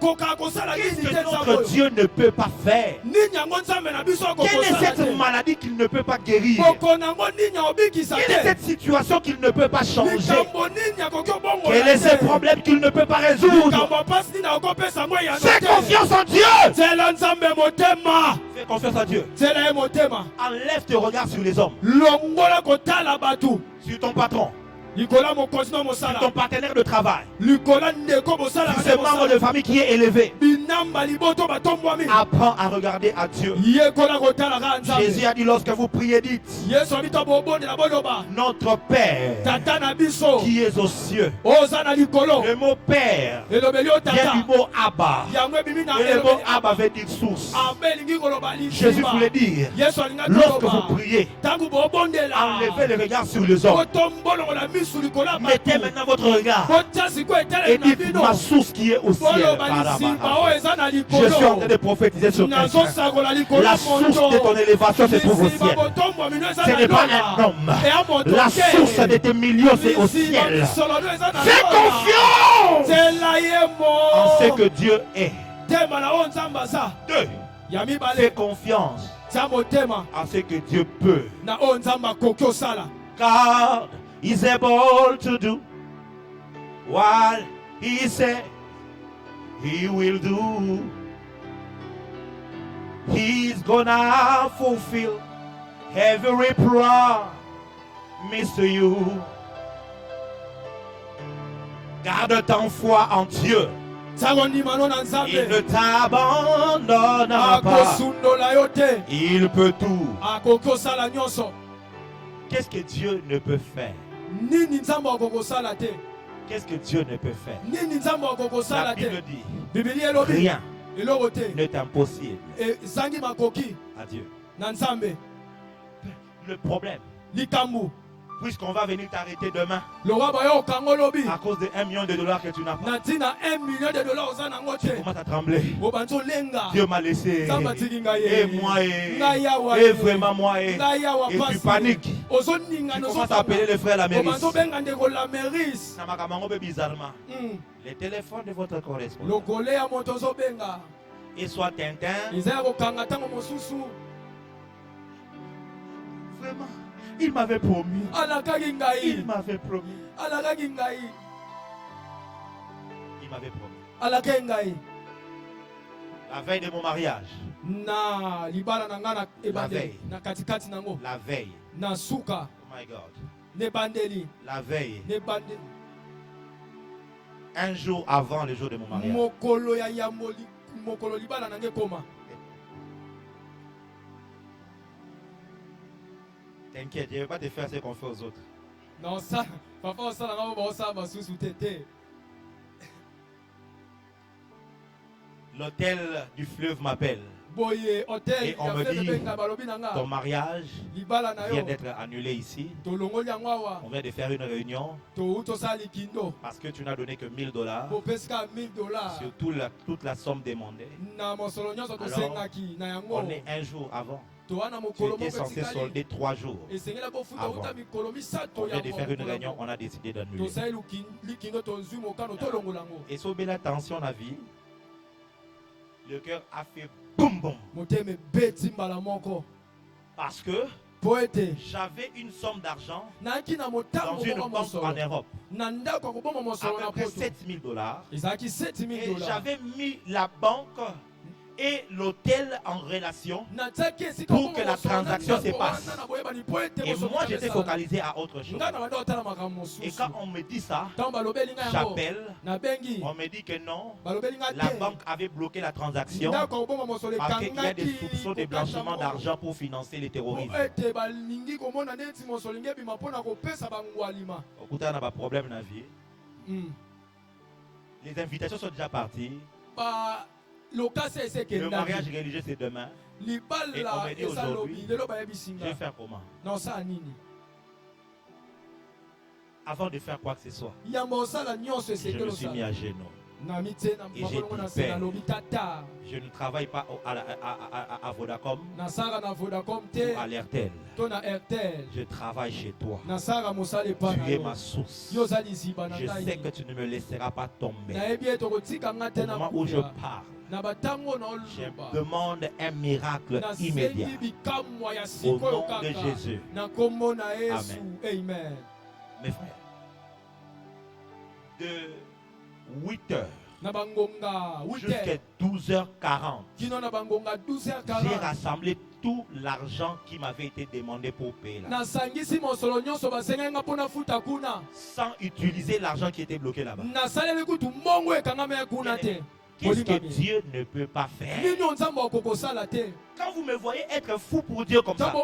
Qu'est-ce que notre Dieu ne peut pas faire? Quelle est cette maladie qu'il ne peut pas guérir? Quelle est cette situation qu'il ne peut pas changer? Quel est ce problème qu'il ne peut pas résoudre? Fais confiance en Dieu. Fais confiance en Dieu. Enlève tes regards sur les hommes, sur ton patron, sur ton partenaire de travail, sur sur ce membre de famille qui est élevé. Apprends à regarder à Dieu. Jésus a dit lorsque vous priez, dites notre Père qui est aux cieux. Le mot Père vient du mot Abba. Et le mot Abba veut dire source. Jésus voulait dire lorsque vous priez, enlevez le regard sur les hommes. Mettez maintenant votre regard et dites ma source qui est au ciel. Je suis en train de prophétiser sur quelqu'un. La source de ton élévation se trouve au ciel. Ce n'est pas un homme. La source de tes millions c'est au ciel. Fais confiance en ce que Dieu est. 2. Fais confiance en ce que Dieu peut. God is able to do what He said He will do. He's gonna fulfill every promise to you. Garde ta foi en Dieu. Il ne t'abandonnera pas. Il peut tout. Qu'est-ce que Dieu ne peut faire? Qu'est-ce que Dieu ne peut faire? La Bible dit rien n'est impossible à Dieu. Le problème, puisqu'on va venir t'arrêter demain à cause de $1 million que tu n'as pas, tu commences à trembler. Dieu m'a laissé. Et moi, et vraiment moi. Et tu paniques. Tu commences à appeler les frères la mairie. Bizarrement. Les téléphones de votre correspondant. Et soit Tintin. Vraiment. Il m'avait promis. Il m'avait promis. Il m'avait promis. La veille de mon mariage. La veille. La veille. Oh my God. La veille. Un jour avant le jour de mon mariage. T'inquiète, je ne vais pas te faire ce qu'on fait aux autres. Non, ça, papa, ça, l'hôtel du fleuve m'appelle. Et on me dit, ton mariage vient d'être annulé ici. On vient de faire une réunion parce que tu n'as donné que $1000 sur toute la somme demandée. Alors, on est un jour avant. Tu étais censé solder 3 jours avant. On vient de faire une réunion, on a décidé d'annuler. Et sur la tension la vie, le cœur a fait boum boum. Parce que j'avais une somme d'argent dans une banque en Europe à peu près $7000. Et j'avais mis la banque et l'hôtel en relation pour que la transaction se passe. Et moi j'étais focalisé à autre chose. Et quand on me dit ça, j'appelle, on me dit que non, la banque avait bloqué la transaction parce qu'il y a des soupçons de blanchiment d'argent pour financer les terroristes. Écoutez, on n'a pas de problème dans la vie. Les invitations sont déjà parties. Le mariage religieux c'est demain. Et on me dit aujourd'hui, je vais faire comment? Avant de faire quoi que ce soit, je me suis mis à genoux. Et j'ai dit, Père, je ne travaille pas à Vodacom ou à l'Airtel. Je travaille chez toi. Tu es ma source. Je sais que tu ne me laisseras pas tomber. Au moment où je pars, je demande un miracle immédiat. Au nom de Jésus. Amen. Mes frères, de 8h jusqu'à 12h40. J'ai rassemblé tout l'argent qui m'avait été demandé pour payer là. Sans utiliser l'argent qui était bloqué là-bas. Qu'est-ce que Dieu ne peut pas faire? Quand vous me voyez être fou pour Dieu comme ça,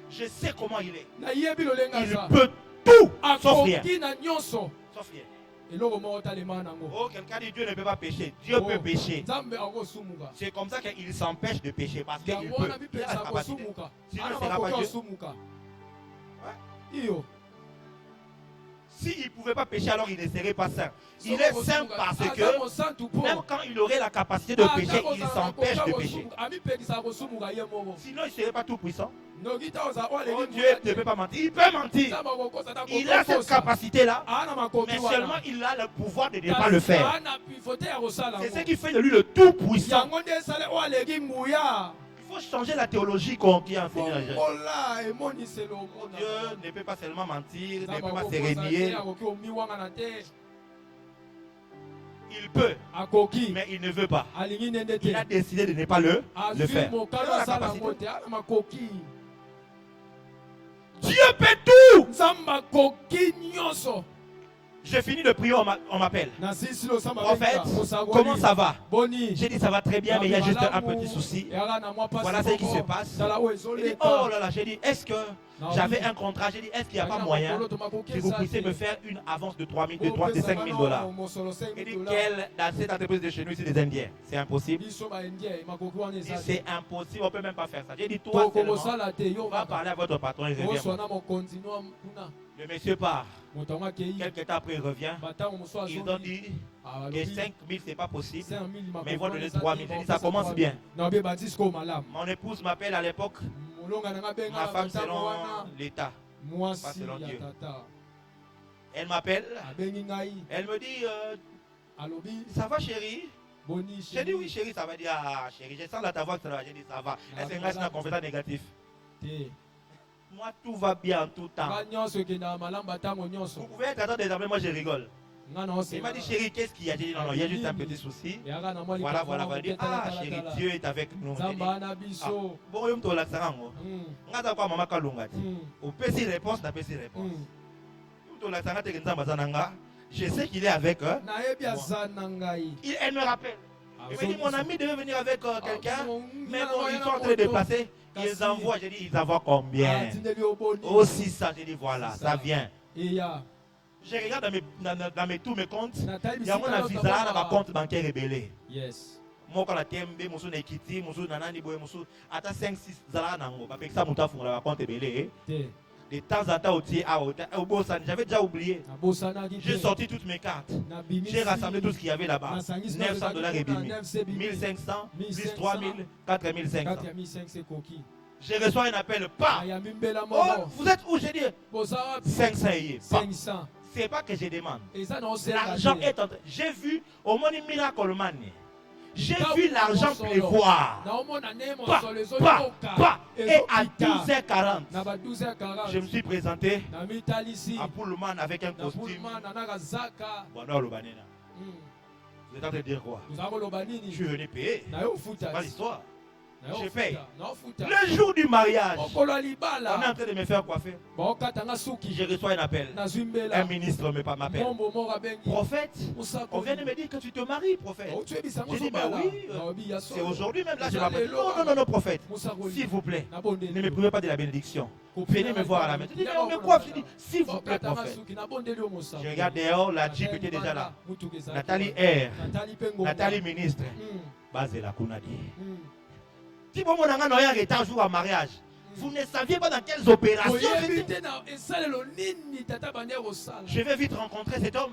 je sais comment il est. Il peut tout, sauf rien. Sauf rien. Oh, quelqu'un dit Dieu ne peut pas pécher. Dieu peut pécher. C'est comme ça qu'il s'empêche de pécher parce qu'il peut. Il a la capacité. Sinon, il ne sera pas Dieu. Ouais. S'il ne pouvait pas pécher, alors il ne serait pas saint. Il est saint parce que même quand il aurait la capacité de pécher, il s'empêche de pécher. Sinon, il ne serait pas tout puissant. Oh, Dieu ne peut pas mentir. Il peut mentir. Il a cette capacité-là, mais seulement il a le pouvoir de ne pas le faire. C'est ce qui fait de lui le tout puissant. Il faut changer la théologie qui enseigne la jeune. Dieu ne peut pas seulement mentir, ne peut pas se renier. Il peut, mais il ne veut pas. Il a décidé de ne pas le faire. Dieu peut tout. J'ai fini de prier, on m'appelle. Prophète, comment ça va? J'ai dit ça va très bien, mais il y a juste un petit souci. Voilà ce qui se passe. Il dit, oh là là, j'ai dit, est-ce que j'avais un contrat? J'ai dit, est-ce qu'il n'y a pas moyen que vous puissiez me faire une avance de 5 000 $? Il dit, dans cette entreprise de chez nous, c'est des Indiens. C'est impossible. C'est impossible, on ne peut même pas faire ça. J'ai dit, toi, on va parler à votre patron, il revient. Le monsieur part. Quelques temps après, il revient. Ils ont dit que 5 000, c'est pas possible. Mais ils vont donner 3 000. J'ai dit, ça commence bien. Mon épouse m'appelle à l'époque. Ma femme selon l'État, pas selon Dieu. Elle m'appelle. Elle me dit, ça va chérie? J'ai dit oui chérie, ça va dire ah chérie, je sens la ta voix que ça va. J'ai dit ça va. Est-ce que c'est un compétent négatif? Moi tout va bien en tout temps. Vous pouvez être attendre désormais, moi je rigole. Il m'a dit chérie, qu'est-ce qu'il y a? J'ai dit non, il y a juste un petit souci. Voilà. Il dit ah chérie, Dieu est avec nous. Bon, il me la sango. Ngata kwa mama kalunga. Au petit réponse, na petit réponse. Je sais qu'il est avec eux. Elle me rappelle. Il me dit mon ami devait venir avec quelqu'un, mais bon, ils sont en train de déplacer. Ils envoient, j'ai dit, ils envoient combien? Aussi ça, j'ai dit voilà, ça vient. Je regarde dans tous mes comptes, il y a mon visa dans ma compte bancaire rebellé. Moi, quand la TMB, mon son Ekiti, mon son Nanani Boy, mon son, attends 5-6 zala nango, parce que ça, mon taf, on la compte rebellé. De temps en temps, au Bosan, j'avais déjà oublié. J'ai sorti toutes mes cartes. J'ai rassemblé tout ce qu'il y avait là-bas. $900 et bimi. 1500, plus 3000, 4500. Je reçois un appel, pas. Oh, vous êtes où? J'ai dit 500 et 500. C'est pas que je demande. L'argent est en train. J'ai vu au Moni Miracle Man. J'ai vu l'argent pleuvoir. Et à 12h40, je me suis présenté à Pullman avec un costume. Vous êtes en train de dire quoi? Je suis venu payer. C'est pas l'histoire. Je paye. Le jour du mariage, on est en train de me faire coiffer. Je reçois un appel. Un ministre m'appelle. Prophète, on vient de me dire que tu te maries, prophète. J'ai dit, mais oui, c'est aujourd'hui même là, je m'appelle. Non, prophète, s'il vous plaît, ne me privez pas de la bénédiction. Venez me voir à la maison. Je dis, mais on me coiffe. Je dis, s'il vous plaît, prophète. Je regarde dehors, la Jeep était déjà là. Nathalie R, Nathalie ministre, Basé la Kunadi. Si vous avez un retard jour à mariage, vous ne saviez pas dans quelles opérations. Je vais vite rencontrer cet homme.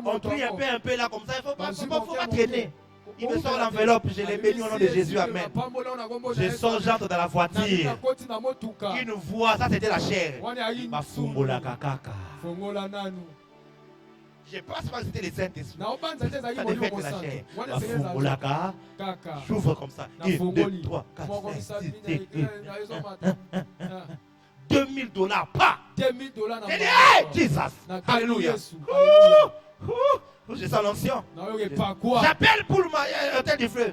On prie un peu là comme ça. Il ne faut pas traîner. Il me sort l'enveloppe, je l'ai béni au nom de Jésus, amen. Je sors, j'entre dans la voiture. Une voix, ça c'était la chair. Mafungola kakaka. Je pense pas que c'était les Saint-Esprit. Ça devait être la chair. Mafungola kakaka. J'ouvre comme ça. 1, 2, 3, 4, 5, 6, 7, $2000. Pas. $2000. J'ai dit, hey, Jesus. Alléluia. Je sens l'ancien. J'appelle pour un tel du fleuve.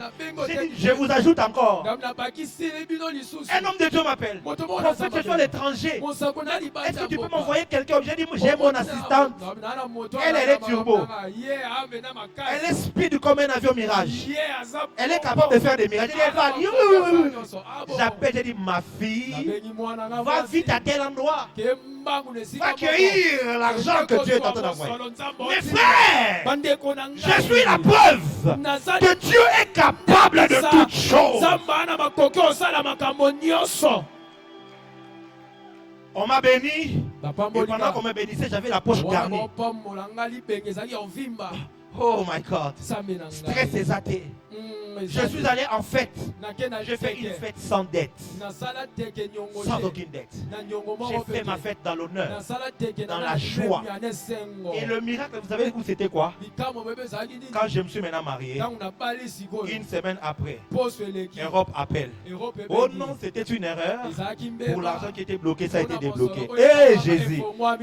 Je vous ajoute encore. Un homme de Dieu m'appelle. Prophète, je suis à l'étranger. Est-ce que tu peux m'envoyer quelqu'un? J'ai dit, j'ai mon assistante. Elle est turbo. Elle est speed comme un avion Mirage. Elle est capable de faire des miracles. Elle va dire, j'appelle, j'ai dit, ma fille, va vite à tel endroit. Va cueillir l'argent que Dieu est en train d'envoyer. Mes frères, je suis la preuve que Dieu est capable de toutes choses. On m'a béni. Et pendant qu'on me bénissait, j'avais la poche garnie. Oh my God. Stress et athée. Je suis allé en fête. J'ai fait une fête sans dette. Sans aucune dette. J'ai fait ma fête dans l'honneur, dans la joie. Et le miracle, vous savez où c'était quoi? Quand je me suis maintenant marié, une semaine après, Europe appelle. Oh non, c'était une erreur. Pour l'argent qui était bloqué, ça a été débloqué. Eh Jésus,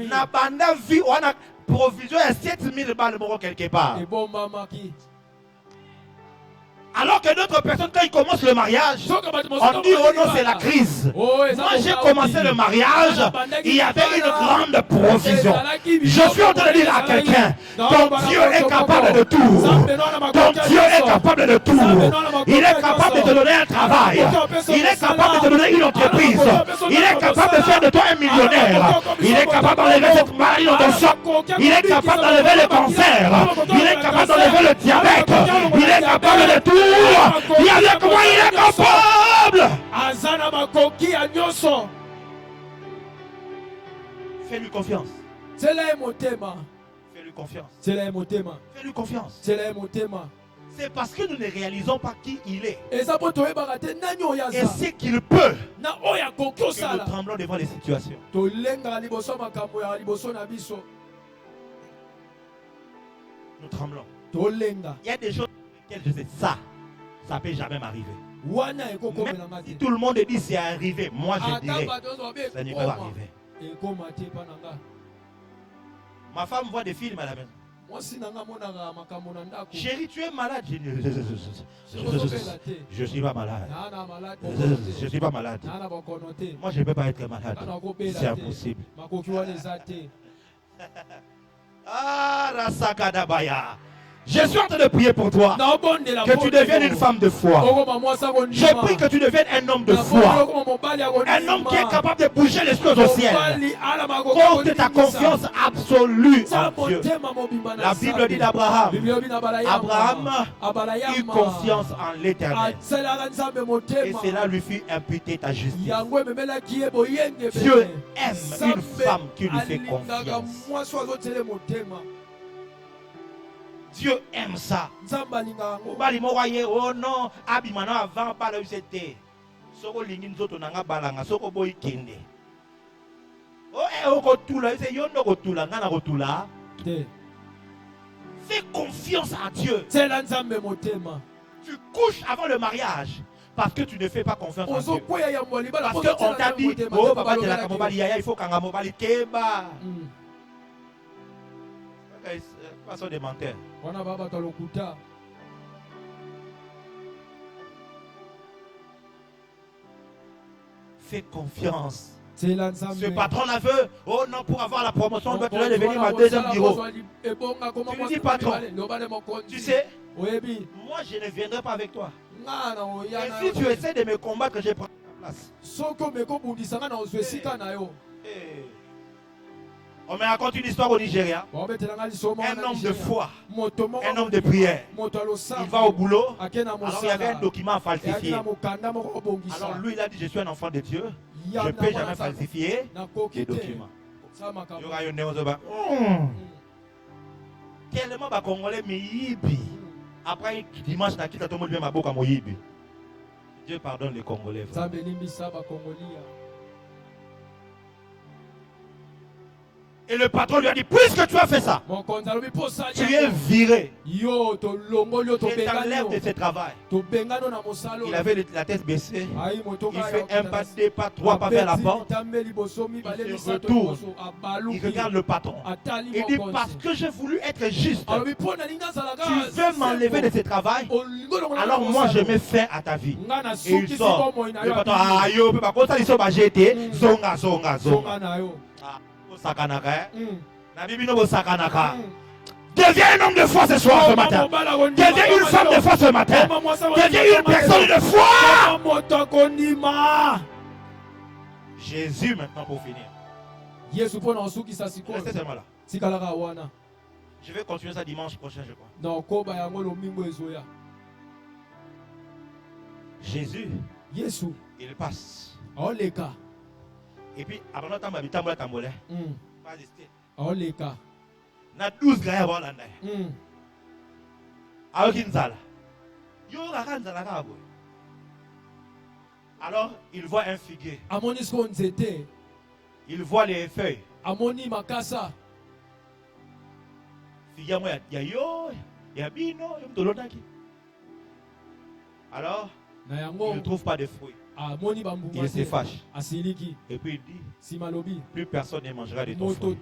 n'a pas vu, on a provision à 7000 balles quelque part. Alors que d'autres personnes, quand ils commencent le mariage, on dit oh non, c'est la crise. Moi, j'ai commencé le mariage, il y avait une grande provision. Je suis en train de dire à quelqu'un, ton Dieu est capable de tout. Ton Dieu est capable de tout. Il est capable de te donner un travail. Il est capable de te donner une entreprise. Il est capable de faire de toi un millionnaire. Il est capable d'enlever cette maladie dans ton sang. Il est capable d'enlever le cancer. Il est capable d'enlever le diabète. Il est capable de tout. Il y a avec moi, il est capable. Fais-lui confiance. Fais-lui confiance. Fais-lui confiance. C'est parce que nous ne réalisons pas qui il est et ce qu'il peut que nous tremblons devant les situations. Nous tremblons. Il y a des choses auxquelles je sais ça ne peut jamais m'arriver. Même si tout le monde dit c'est arrivé, moi je dirais ça n'y peut pas arriver. Ma femme voit des films à la maison. Chérie, tu es malade. Je ne suis pas malade. Je ne suis pas malade. Moi, je ne peux pas être malade. C'est impossible. Ah, Rasakadabaya. Je suis en train de prier pour toi. Que tu deviennes une femme de foi. Je prie que tu deviennes un homme de foi. Un homme qui est capable de bouger les choses au ciel. Porte ta confiance absolue en Dieu. La Bible dit d'Abraham. Abraham eut confiance en l'Éternel. Et cela lui fut imputé ta justice. Dieu aime une femme qui lui fait confiance. Dieu aime ça. Oh non, abimano avant pas le c'était. Soko lingin zoto nanga balanga soko boy kende. Oh kotula, c'est yondo kotula ngana kotula. Fais confiance à Dieu. Tu couches avant le mariage parce que tu ne fais pas confiance en Dieu. Parce qu'on t'a dit oh papa de la kamobali yaya il faut kanga mobali keba. Façon de mentir. Fais confiance. Ce patron la veut. Oh non, pour avoir la promotion, tu dois devenir ma deuxième bureau. Tu lui dis patron, tu sais, moi je ne viendrai pas avec toi. Et si tu essaies de me combattre, je prends ta place. On me raconte une histoire au Nigeria. Un homme de foi, un homme de prière. Il va au boulot. Alors il y avait un document à falsifier. Alors lui il a dit je suis un enfant de Dieu. Je ne peux jamais falsifier les documents. Tellement de Congolais miyibi. Après dimanche na kita tout le monde vient maboka moyibi. Dieu pardonne les Congolais. Et le patron lui a dit, puisque tu as fait ça, tu es viré. Je t'enlève de ce travail. Il avait la tête baissée. Il fait un pas, deux pas, trois pas vers la porte. Il se retourne. Il regarde le patron. Il dit, parce que j'ai voulu être juste, tu veux m'enlever de ce travail, alors moi je mets fin à ta vie. Et il sort. Le patron, ah yo, pas comme ça, ils sont jetés. Zonga, zonga, zonga. Deviens un homme de foi ce soir, ce matin. Deviens une femme de foi ce matin. Deviens une personne de foi. Jésus maintenant pour finir. Restez seulement là. Je vais continuer ça dimanche prochain, je crois. Jésus, il passe. Et puis, après le temps, il pas rester. Na 12 gars avant la nuit. Alors, il voit un figuier. Il voit les feuilles. Alors, il ne trouve pas de fruits. Il se fâche. Et puis il dit, plus personne ne mangera de ton fruit.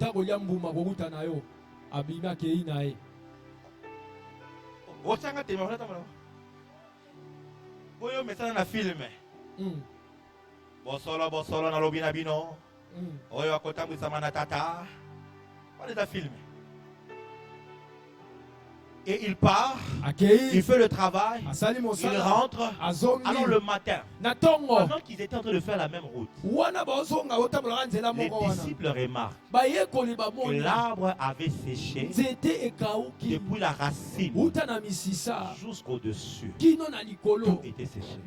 Et il part, il fait le travail, il rentre. Alors le matin, pendant qu'ils étaient en train de faire la même route, les disciples remarquent que l'arbre avait séché depuis la racine jusqu'au-dessus. Tout était séché.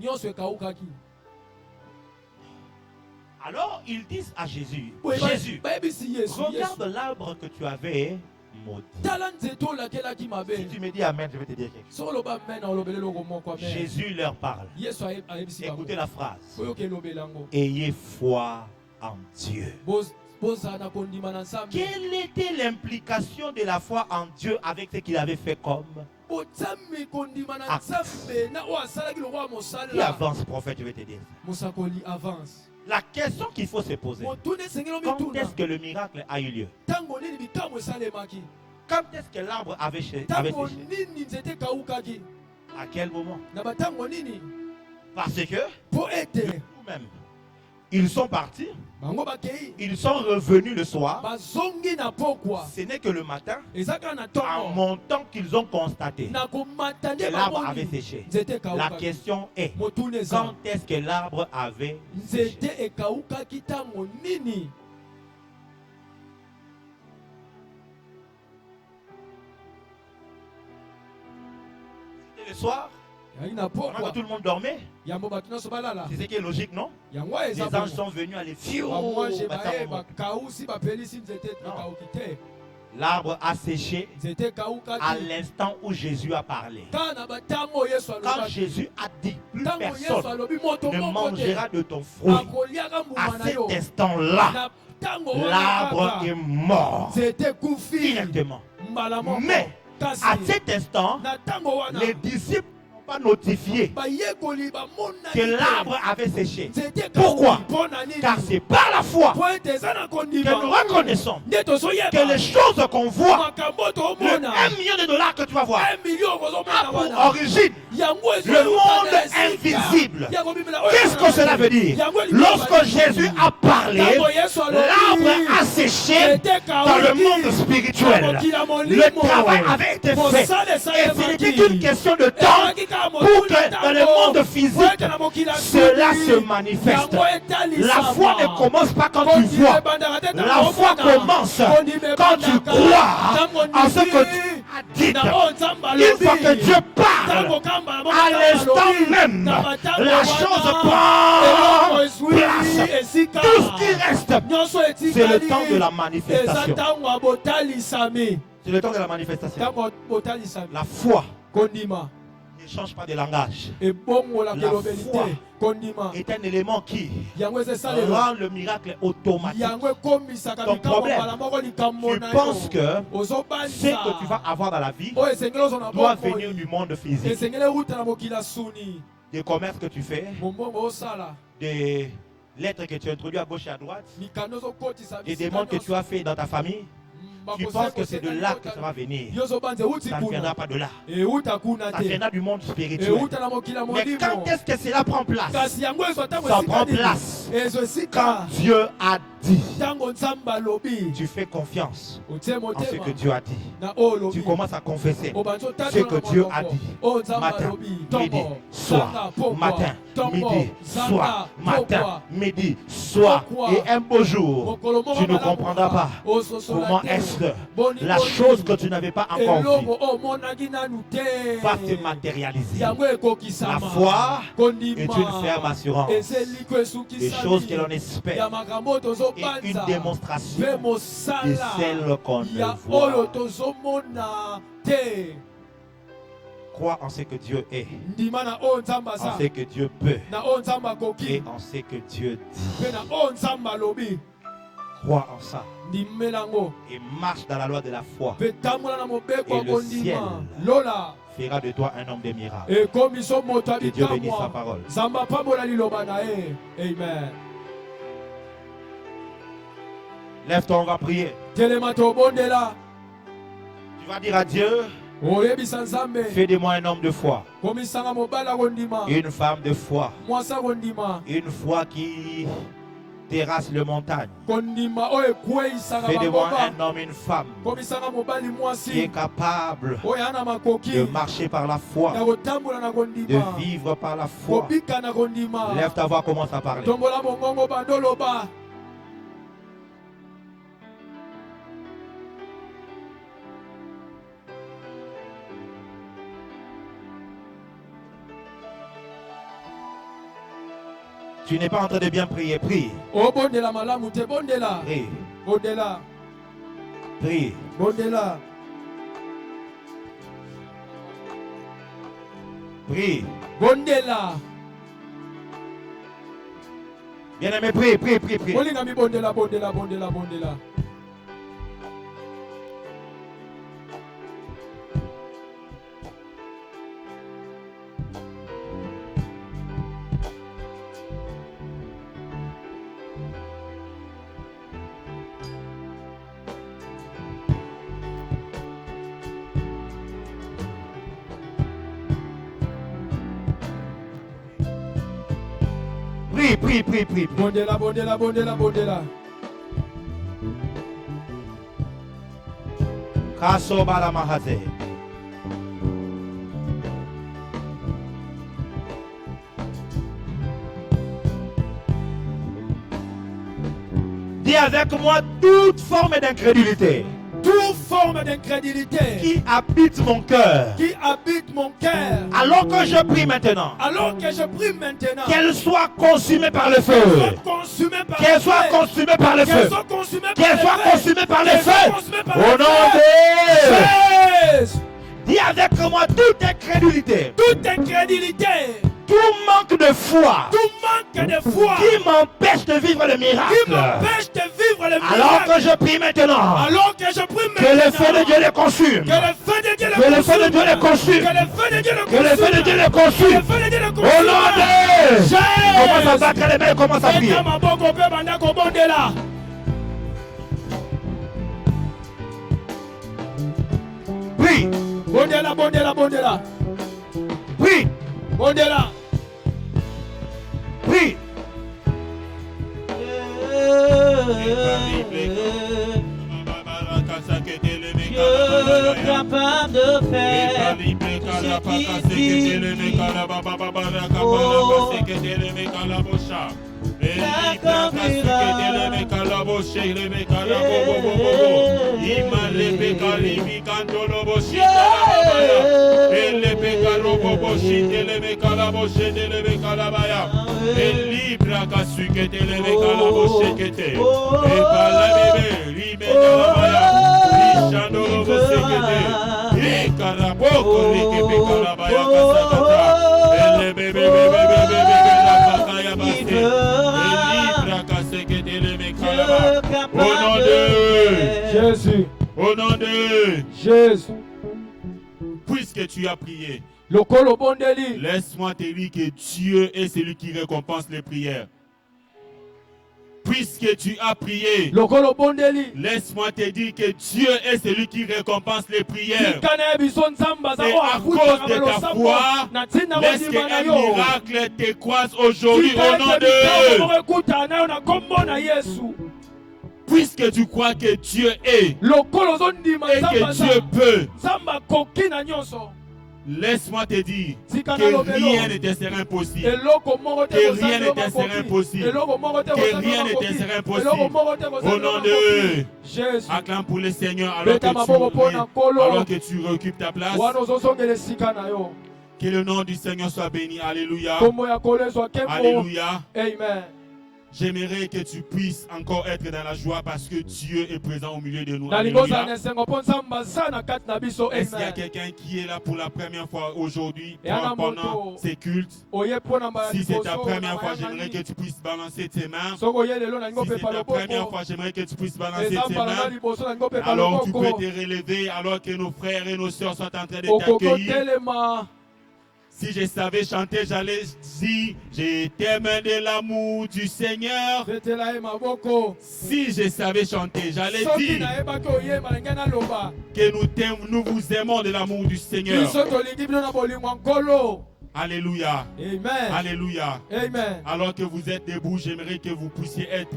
Alors ils disent à Jésus, Jésus, regarde l'arbre que tu avais maudit. Si tu me dis amen, je vais te dire quelque chose. Jésus leur parle. Écoutez la phrase. Ayez foi en Dieu. Quelle était l'implication de la foi en Dieu avec ce qu'il avait fait comme acte? Qui avance, prophète, je vais te dire. La question qu'il faut se poser, quand est-ce que le miracle a eu lieu? Quand est-ce que l'arbre avait séché? À quel moment? Parce que nous-mêmes, ils sont partis, ils sont revenus le soir. Ce n'est que le matin, en montant, qu'ils ont constaté que l'arbre avait séché. La question est, quand est-ce que l'arbre avait séché? C'était le soir, pendant que tout le monde dormait. C'est ce qui est logique, non? Les anges sont venus à les fier. L'arbre a séché à l'instant où Jésus a parlé. Quand Jésus a dit, plus personne ne mangera de ton fruit, à cet instant-là, l'arbre est mort directement. Mais à cet instant, les disciples n'ont pas notifié que l'arbre avait séché. Pourquoi? Car c'est par la foi que nous reconnaissons que les choses qu'on voit, le 1 million de dollars que tu vas voir, a pour origine le monde invisible. Qu'est-ce que cela veut dire? Lorsque Jésus a parlé, l'arbre a séché dans le monde spirituel. Le travail avait été fait. Et ce n'était qu'une question de temps pour que dans le monde physique, cela se manifeste. La foi ne commence pas quand tu vois. La foi commence quand tu crois en ce que tu as dit. Une fois que Dieu parle, à l'instant même, la chose prend place. Tout ce qui reste, c'est le temps de la manifestation. C'est le temps de la manifestation. La foi ne change pas de langage. La foi est un élément qui rend le miracle automatique. Ton problème, tu penses que ce que tu vas avoir dans la vie doit venir du monde physique. Des commerces que tu fais, des lettres que tu introduis à gauche et à droite, des demandes que tu as fait dans ta famille. Tu penses que c'est de là que ça va venir. Ça ne viendra pas de là. Ça viendra du monde spirituel. Mais quand est-ce que cela prend place? Ça prend place quand Dieu a dit. Tu fais confiance en ce que Dieu a dit. Tu commences à confesser ce que Dieu a dit. Matin, midi, soir. Matin, midi, soir. Matin, midi, soir. Et un beau jour, tu ne comprendras pas comment est-ce que la chose que tu n'avais pas encore vue va se matérialiser. La foi est une ferme assurance des choses que l'on espère et une démonstration de celles qu'on ne voit. Crois en ce que Dieu est, en ce que Dieu peut et en ce que Dieu dit. Crois en ça et marche dans la loi de la foi, et le ciel fera de toi un homme de miracles. Que Dieu bénisse sa parole. Amen. Lève-toi, on va prier. Tu vas dire à Dieu, fais de moi un homme de foi, une femme de foi, une foi qui terrasse les montagnes. Fais de moi un homme, une femme qui est capable de marcher par la foi, de vivre par la foi. Lève ta voix, commence à parler. Tu n'es pas en train de bien prier, prie. Prie. Prie. Prie. Bien-aimé, prie, prie, prie, prie. Prie, prie, prie, prie. Bondela. Kaso Balamahaze. Dis avec moi toute forme d'incrédulité. Toute forme d'incrédulité qui habite mon cœur. Alors que je prie maintenant. Qu'elle soit consumée par le feu. Qu'elle soit consumée par le feu. Qu'elle soit consumée par le feu. Au nom de Jésus. Dis avec moi toute incrédulité. Tout manque de foi. Qui m'empêche de vivre le miracle. Alors que je prie maintenant. Que le feu de Dieu les consume. Que le feu de Dieu les consume. Que le feu de Dieu les consume. Au nom de Jésus. Commence à battre les mains et commence à prier. Prie. Bondela. Prie. Bondela. Prie. Dieu capable de faire ce qu'il dit. Oh, nom de Jésus. Au nom de Jésus. Puisque tu as prié, Lokolo bondeli. laisse-moi te dire que Dieu est celui qui récompense les prières. Puisque tu as prié, Lokolo bondeli. laisse-moi te dire que Dieu est celui qui récompense les prières. Tikana ebison nzamba za Et à cause de ta foi, laisse qu'un miracle te croise aujourd'hui au nom de... Puisque tu crois que Dieu est et que Dieu peut, laisse-moi te dire que rien ne te sera impossible. Que rien ne te sera impossible. Que rien ne te sera impossible. Au nom de Jésus. Acclame pour le Seigneur alors que tu occupes ta place. Que le nom du Seigneur soit béni. Alléluia. Alléluia. Amen. J'aimerais que tu puisses encore être dans la joie parce que Dieu est présent au milieu de nous. Alléluia. Est-ce qu'il y a quelqu'un qui est là pour la première fois aujourd'hui pendant ces cultes? Si c'est ta première fois, j'aimerais que tu puisses balancer tes mains. Si c'est ta première fois, j'aimerais que tu puisses balancer tes mains. Alors tu peux te relever alors que nos frères et nos sœurs sont en train de t'accueillir. Si je savais chanter, j'allais dire, je t'aime de l'amour du Seigneur. Si je savais chanter, j'allais dire que nous vous aimons de l'amour du Seigneur. Alléluia. Amen. Alléluia. Amen. Alors que vous êtes debout, j'aimerais que vous puissiez être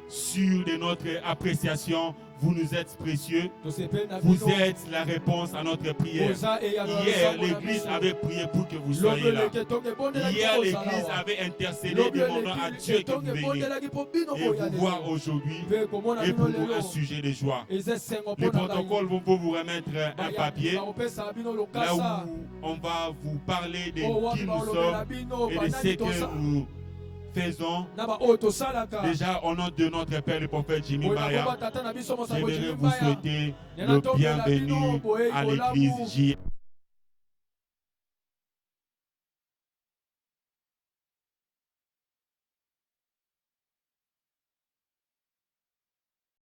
sûrs de notre appréciation. Vous nous êtes précieux. Vous êtes la réponse à notre prière. Hier, l'Église avait prié pour que vous soyez là. Hier, l'Église avait intercédé, demandant à Dieu que vous veniez. Et vous voir aujourd'hui est pour vous un sujet de joie. Les protocoles vont vous remettre un papier là où on va vous parler de qui nous sommes et de ce que nous faisons. Déjà au nom de notre Père le prophète Jimmy Maya, j'aimerais vous souhaiter le bienvenu à l'église J.